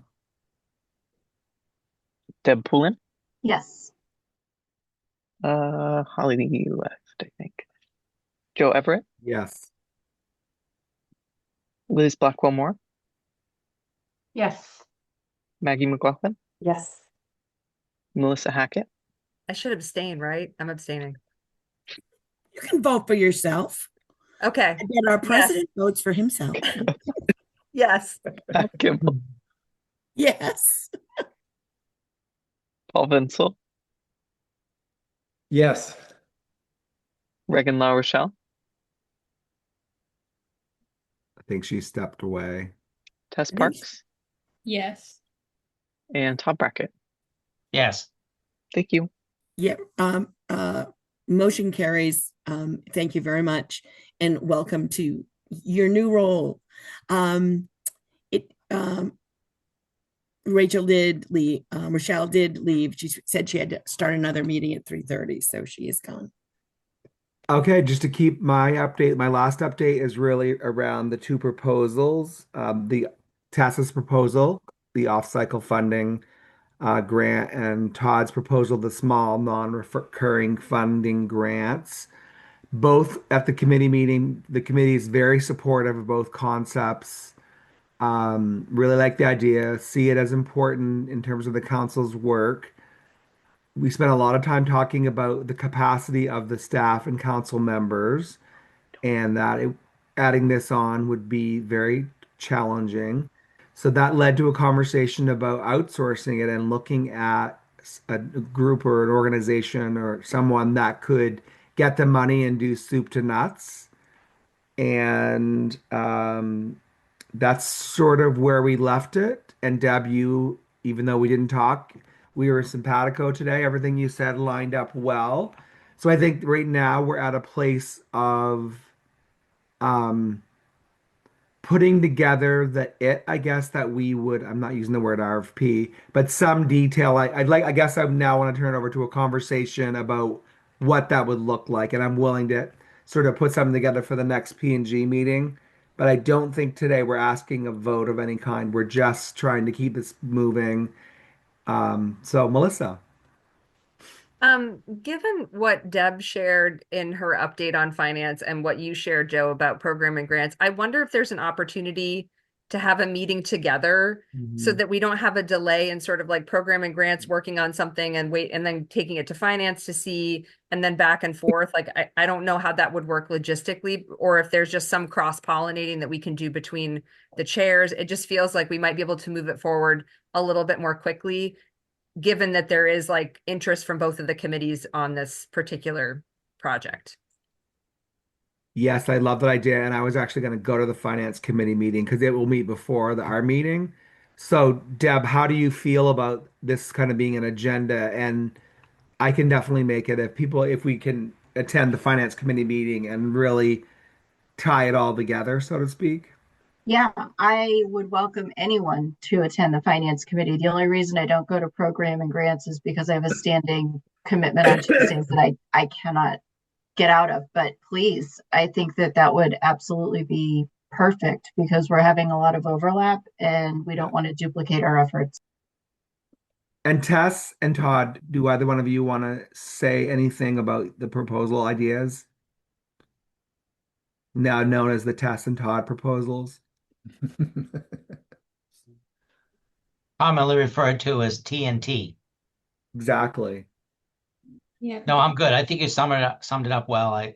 Deb Poulin. Yes. Holly left, I think. Joe Everett. Yes. Liz Blackwell-Moore. Yes. Maggie McLaughlin. Yes. Melissa Hackett. I should abstain, right? I'm abstaining. You can vote for yourself. Okay. And then our president votes for himself. Yes. Pat Kimball. Yes. Paul Vinsel. Yes. Reagan LaRochelle. I think she stepped away. Tess Parks. Yes. And Todd Brackett. yes. Thank you. Yeah. Motion carries. Thank you very much. And welcome to your new role. Rachel did leave, Rochelle did leave. She said she had to start another meeting at 3:30, so she is gone. Okay, just to keep my update, my last update is really around the two proposals. The TAS's proposal, the off-cycle funding grant, and Todd's proposal, the small non-recurring funding grants. Both at the committee meeting, the committee is very supportive of both concepts. Really like the idea, see it as important in terms of the council's work. We spent a lot of time talking about the capacity of the staff and council members, and adding this on would be very challenging. So that led to a conversation about outsourcing it and looking at a group or an organization or someone that could get the money and do soup to nuts. And that's sort of where we left it. And Deb, you, even though we didn't talk, we were simpatico today. Everything you said lined up well. So I think right now we're at a place of um, putting together I guess that we would, I'm not using the word RFP, but some detail. I guess I now want to turn it over to a conversation about what that would look like. And I'm willing to sort of put something together for the next P&G meeting. But I don't think today we're asking a vote of any kind. We're just trying to keep this moving. So Melissa. Given what Deb shared in her update on finance and what you shared, Joe, about program and grants, I wonder if there's an opportunity to have a meeting together so that we don't have a delay in sort of like program and grants working on something and wait and then taking it to finance to see and then back and forth. Like I don't know how that would work logistically, or if there's just some cross-pollinating that we can do between the chairs. It just feels like we might be able to move it forward a little bit more quickly given that there is like interest from both of the committees on this particular project. Yes, I love that idea. And I was actually going to go to the finance committee meeting because it will meet before our meeting. So, Deb, how do you feel about this kind of being an agenda? And I can definitely make it if we can attend the finance committee meeting and really tie it all together, so to speak. Yeah, I would welcome anyone to attend the finance committee. The only reason I don't go to program and grants is because I have a standing commitment on Tuesdays that I cannot get out of. But please, I think that that would absolutely be perfect because we're having a lot of overlap and we don't want to duplicate our efforts. And Tess and Todd, do either one of you want to say anything about the proposal ideas? Now known as the Tess and Todd proposals. Commonly referred to as TNT. Exactly. Yeah. No, I'm good. I think you summed it up well. I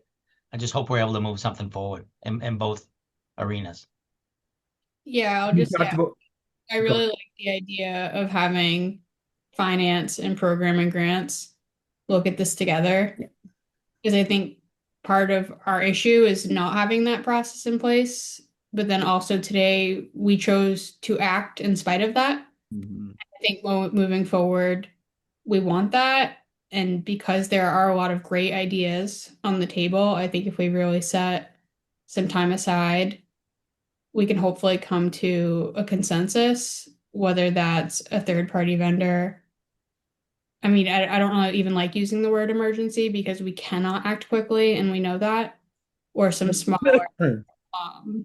just hope we're able to move something forward in both arenas. Yeah, I'll You just say talked about, I go really ahead. like the idea of having finance and program and grants look at this together. Because I think part of our issue is not having that process in place. But then also today we chose to act in spite of that. Mhm. I think moving forward, we want that. And because there are a lot of great ideas on the table, I think if we really set some time aside, we can hopefully come to a consensus, whether that's a third party vendor. I mean, I don't really even like using the word emergency because we cannot act quickly and we know that, or some smaller um,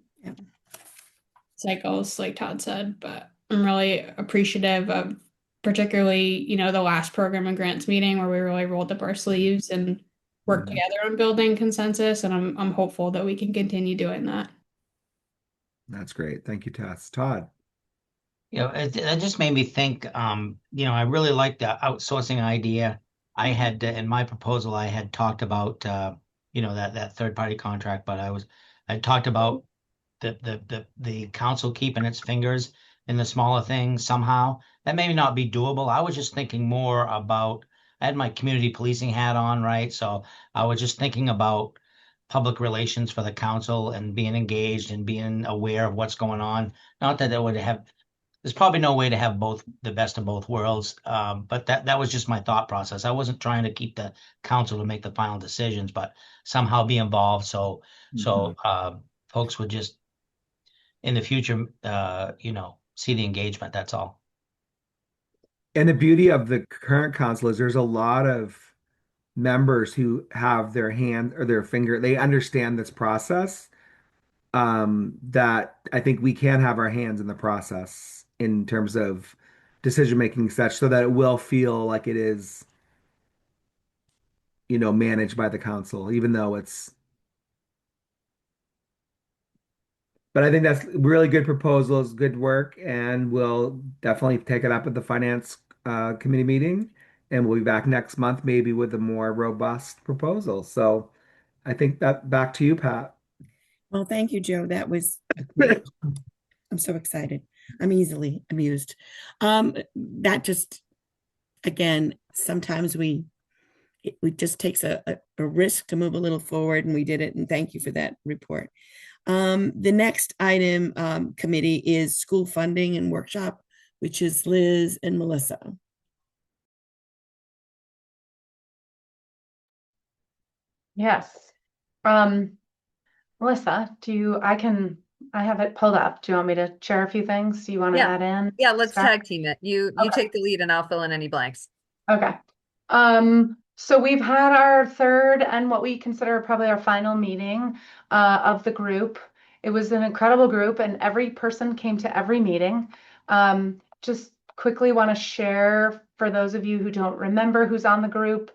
cycles, like Todd said. But I'm really appreciative of particularly, the last program and grants meeting where we really rolled up our sleeves and worked Mhm. together on building consensus. And I'm hopeful that we can continue doing that. That's great. Thank you, Tess. Todd. It just made me think, I really like the outsourcing idea. I had, in my proposal, I had talked about, that third party contract, but I talked about the council keeping its fingers in the smaller things somehow. That may not be doable. I was just thinking more about, I had my community policing hat on, right? So I was just thinking about public relations for the council and being engaged and being aware of what's going on. Not that it would have there's probably no way to have both the best of both worlds. But that was just my thought process. I wasn't trying to keep the council to make the final decisions, but somehow be involved so folks would just in the future see the engagement. That's all. And the beauty of the current council is there's a lot of members who have their hand or their finger, they understand this process, that I think we can have our hands in the process in terms of decision making such so that it will feel like it is, managed by the council, even though it's, but I think that's really good proposals, good work, and we'll definitely take it up at the finance committee meeting, and we'll be back next month maybe with a more robust proposal. So I think that back to you, Pat. Well, thank you, Joe. That was great. I'm so excited. I'm easily amused. That just, again, sometimes it just takes a risk to move a little forward, and we did it. And thank you for that report. The next item, committee, is school funding and workshop, which is Liz and Melissa. Yes. Melissa, I have it pulled up. Do you want me to share a few things? Do you want to Yeah. add in? Yeah, let's Scott? tag team it. You Okay. take the lead and I'll fill in any blanks. Okay. So we've had our third and what we consider probably our final meeting of the group. It was an incredible group, and every person came to every meeting. Just quickly want to share for those of you who don't remember who's on the group.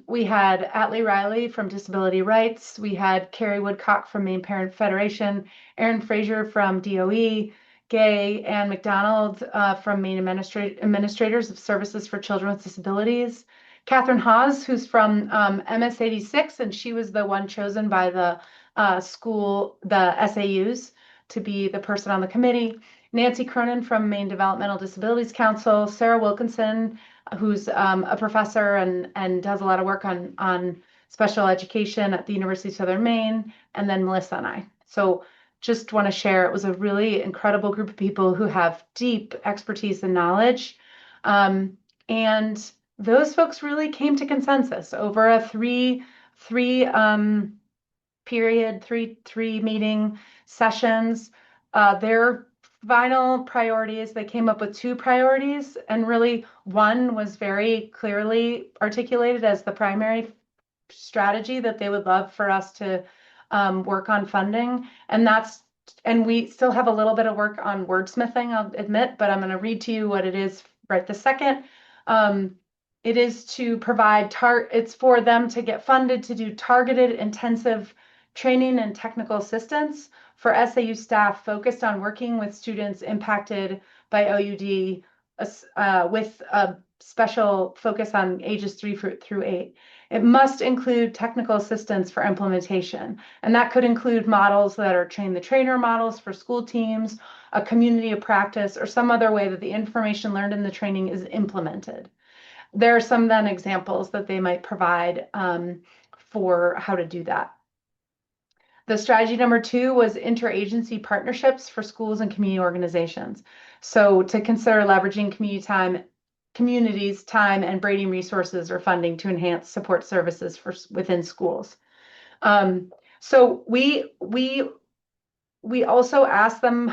We had Atlee Riley from Disability Rights. We had Carrie Woodcock from Maine Parent Federation, Erin Fraser from DOE, Gay Ann McDonald from Maine Administrators of Services for Children with Disabilities, Catherine Hawes, who's from MS 86, and she was the one chosen by the SAUs, to be the person on the committee. Nancy Cronin from Maine Developmental Disabilities Council, Sarah Wilkinson, who's a professor and does a lot of work on special education at the University of Southern Maine, and then Melissa and I. So just want to share, it was a really incredible group of people who have deep expertise and knowledge. And those folks really came to consensus over a three meeting sessions. Their final priorities, they came up with two priorities, and really one was very clearly articulated as the primary strategy that they would love for us to work on funding. And we still have a little bit of work on wordsmithing, I'll admit, but I'm going to read to you what it is right this second. It is to provide, it's for them to get funded to do targeted intensive training and technical assistance for SAU staff focused on working with students impacted by OUD, with a special focus on ages 3 through 8. It must include technical assistance for implementation, and that could include models that are train the trainer models for school teams, a community of practice, or some other way that the information learned in the training is implemented. There are some then examples that they might provide for how to do that. The strategy number 2 was interagency partnerships for schools and community organizations. So to consider leveraging communities' time and braiding resources or funding to enhance support services within schools. So we also asked them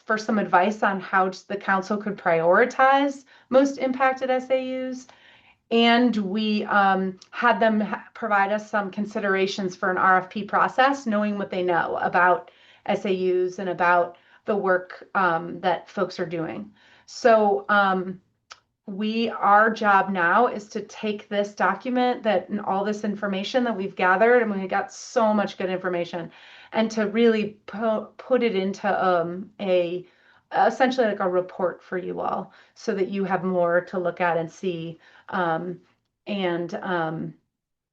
for some advice on how the council could prioritize most impacted SAUs. And we had them provide us some considerations for an RFP process, knowing what they know about SAUs and about the work that folks are doing. So our job now is to take this document and all this information that we've gathered, and we got so much good information, and to really put it into essentially like a report for you all, so that you have more to look at and see.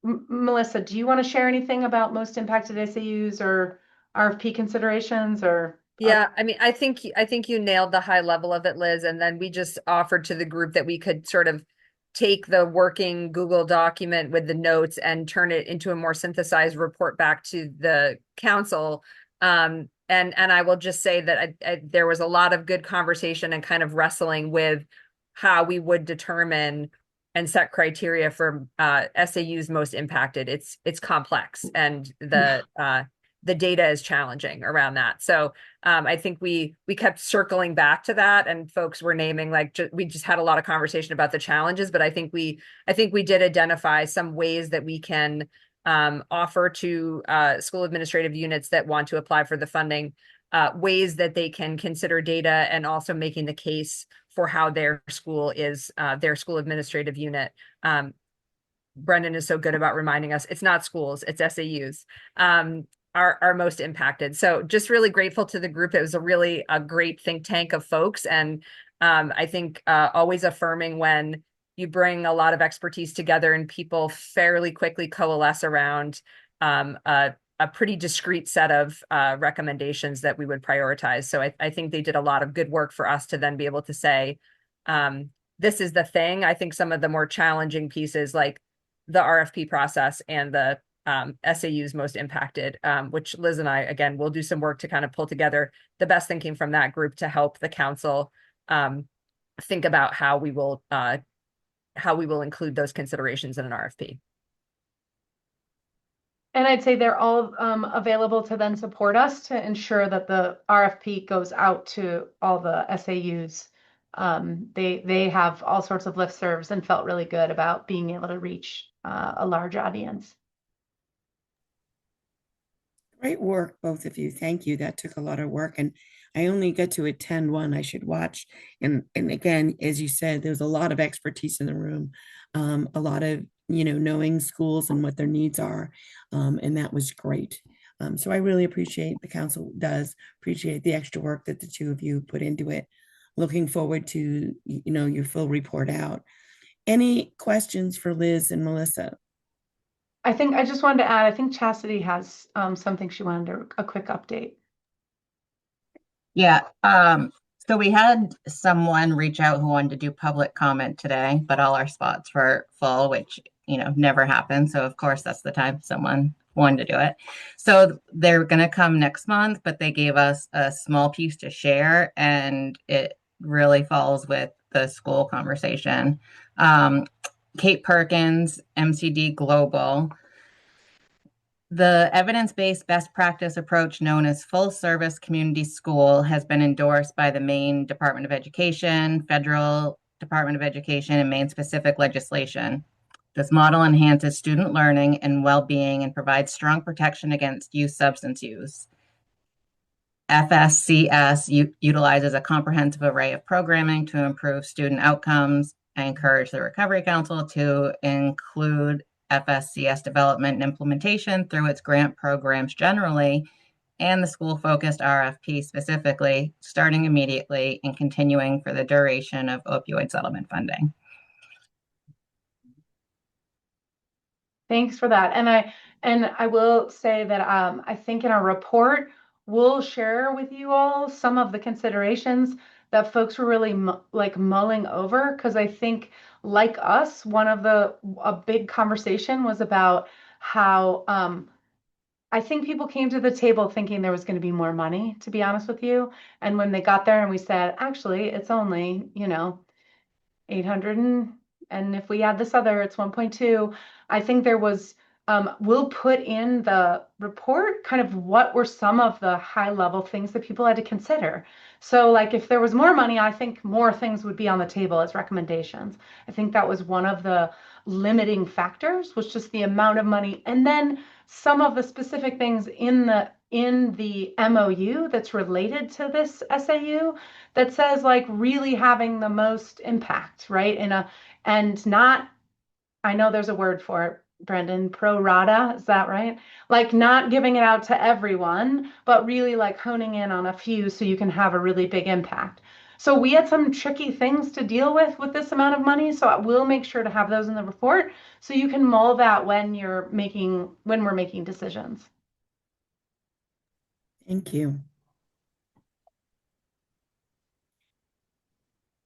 Melissa, do you want to share anything about most impacted SAUs or RFP considerations or? Yeah, I mean, I think you nailed the high level of it, Liz. And then we just offered to the group that we could sort of take the working Google document with the notes and turn it into a more synthesized report back to the council. And I will just say that there was a lot of good conversation and kind of wrestling with how we would determine and set criteria for SAUs most impacted. It's complex, and the data is challenging around that. So I think we kept circling back to that, and folks were naming like we just had a lot of conversation about the challenges, but I think we did identify some ways that we can offer to school administrative units that want to apply for the funding ways that they can consider data, and also making the case for how their school is their school administrative unit. Brendan is so good about reminding us it's not schools, it's SAUs. Are most impacted. So just really grateful to the group. It was a great think tank of folks. And I think always affirming when you bring a lot of expertise together and people fairly quickly coalesce around a pretty discrete set of recommendations that we would prioritize. So I think they did a lot of good work for us to then be able to say, this is the thing. I think some of the more challenging pieces like the RFP process and the SAUs most impacted, which Liz and I, again, will do some work to kind of pull together the best thinking from that group to help the council think about how we will include those considerations in an RFP. And I'd say they're all available to then support us to ensure that the RFP goes out to all the SAUs. They have all sorts of listservs and felt really good about being able to reach a large audience. Great work, both of you. Thank you. That took a lot of work, and I only got to attend one. I should watch. And again, as you said, there's a lot of expertise in the room, a lot of knowing schools and what their needs are, and that was great. So I really appreciate the council does appreciate the extra work that the two of you put into it. Looking forward to your full report out. Any questions for Liz and Melissa? I just wanted to add, I think Chastity has something she wanted a quick update. Yeah. So we had someone reach out who wanted to do public comment today, but all our spots were full, which, never happens. So of course that's the time someone wanted to do it. So they're going to come next month, but they gave us a small piece to share, and it really falls with the school conversation. Kate Perkins, MCD Global. The evidence-based best practice approach known as full service community school has been endorsed by the Maine Department of Education, Federal Department of Education, and Maine specific legislation. This model enhances student learning and well-being and provides strong protection against youth substance use. FSCS utilizes a comprehensive array of programming to improve student outcomes. I encourage the Recovery Council to include FSCS development and implementation through its grant programs generally, and the school-focused RFP specifically, starting immediately and continuing for the duration of opioid settlement funding. Thanks for that. And I will say that I think in our report, we'll share with you all some of the considerations that folks were really mulling over, because I think, like us, a big conversation was about how I think people came to the table thinking there was going to be more money, to be honest with you. And when they got there and we said, actually, it's only, 800 and if we add this other, it's 1.2. I think there was, we'll put in the report kind of what were some of the high level things that people had to consider. So like if there was more money, I think more things would be on the table as recommendations. I think that was one of the limiting factors, was just the amount of money. And then some of the specific things in the MOU that's related to this SAU that says like really having the most impact, right? And not, I know there's a word for it, Brendan, pro rata, is that right? Like not giving it out to everyone, but really like honing in on a few so you can have a really big impact. So we had some tricky things to deal with this amount of money. So we'll make sure to have those in the report so you can mull that when we're making decisions. Thank you.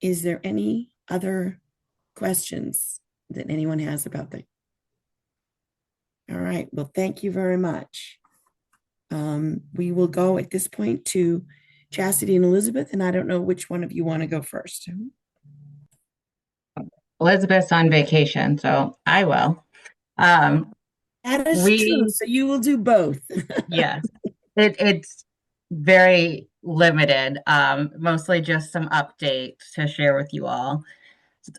Is there any other questions that anyone has about that? All right. Well, thank you very much. We will go at this point to Chastity and Elizabeth, and I don't know which one of you want to go first. Elizabeth's on vacation, so I will. That is true. So you will do both. Yes. It's very limited, mostly just some updates to share with you all.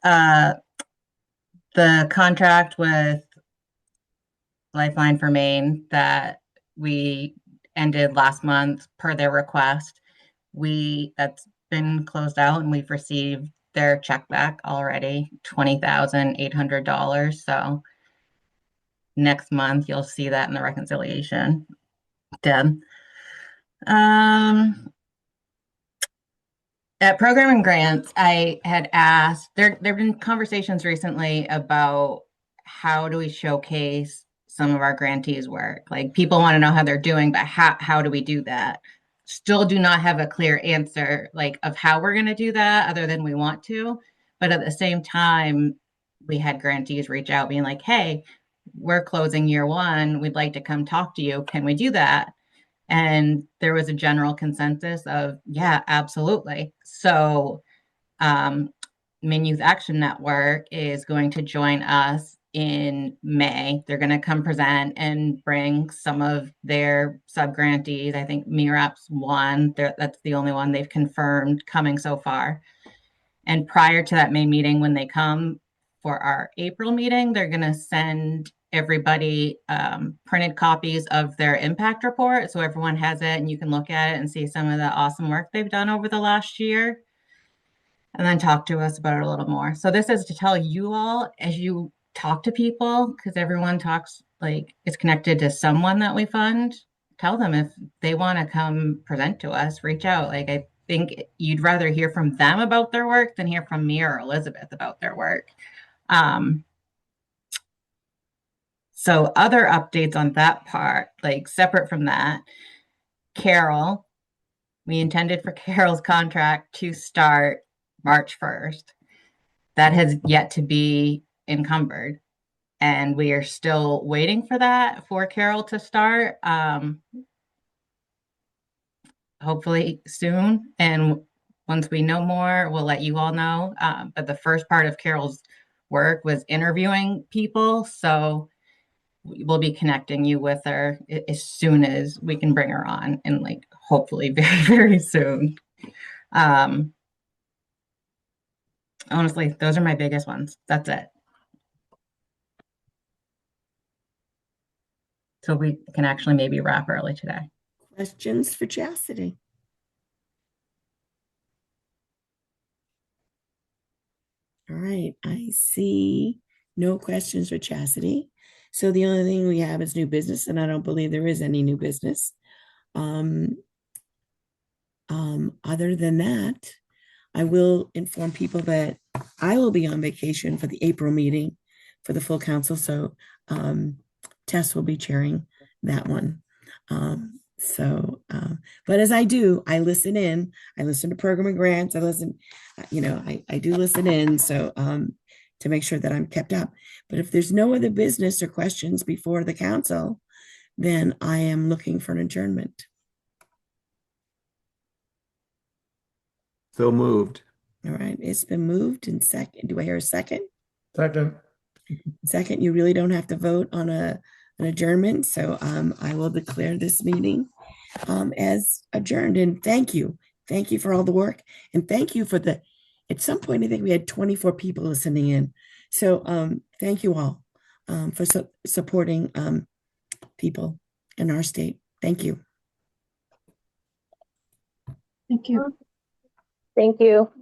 The contract with Lifeline for Maine that we ended last month per their request, that's been closed out and we've received their check back already, $20,800. So next month you'll see that in the reconciliation. Deb. At Programming Grants, I had asked, there've been conversations recently about how do we showcase some of our grantees' work? Like people want to know how they're doing, but how do we do that? Still do not have a clear answer like of how we're going to do that other than we want to. But at the same time, we had grantees reach out being like, hey, we're closing year one. We'd like to come talk to you. Can we do that? And there was a general consensus of, yeah, absolutely. So Maine Youth Action Network is going to join us in May. They're going to come present and bring some of their sub-grantees. I think MIRAP's one. That's the only one they've confirmed coming so far. And prior to that May meeting, when they come for our April meeting, they're going to send everybody printed copies of their impact report. So everyone has it and you can look at it and see some of the awesome work they've done over the last year. And then talk to us about it a little more. So this is to tell you all as you talk to people, because everyone talks like it's connected to someone that we fund. Tell them if they want to come present to us, reach out. Like I think you'd rather hear from them about their work than hear from me or Elizabeth about their work. So other updates on that part, like separate from that, Carol, we intended for Carol's contract to start March 1st. That has yet to be encumbered. And we are still waiting for that for Carol to start. Hopefully soon. And once we know more, we'll let you all know. But the first part of Carol's work was interviewing people. So we'll be connecting you with her as soon as we can bring her on and like hopefully very, very soon. Honestly, those are my biggest ones. That's it. So we can actually maybe wrap early today. Questions for Chastity? All right, I see no questions for Chastity. So the only thing we have is new business, and I don't believe there is any new business. Other than that, I will inform people that I will be on vacation for the April meeting for the full council. So Tess will be chairing that one. But as I do, I listen in. I listen to Programming Grants. I listen, I do listen in. So to make sure that I'm kept up. But if there's no other business or questions before the council, then I am looking for an adjournment. So moved. All right, it's been moved and second. Do I hear a second? Second. Second, you really don't have to vote on an adjournment. So I will declare this meeting as adjourned. And thank you. Thank you for all the work. And thank you for at some point, I think we had 24 people listening in. So thank you all for supporting people in our state. Thank you. Thank you. Thank you.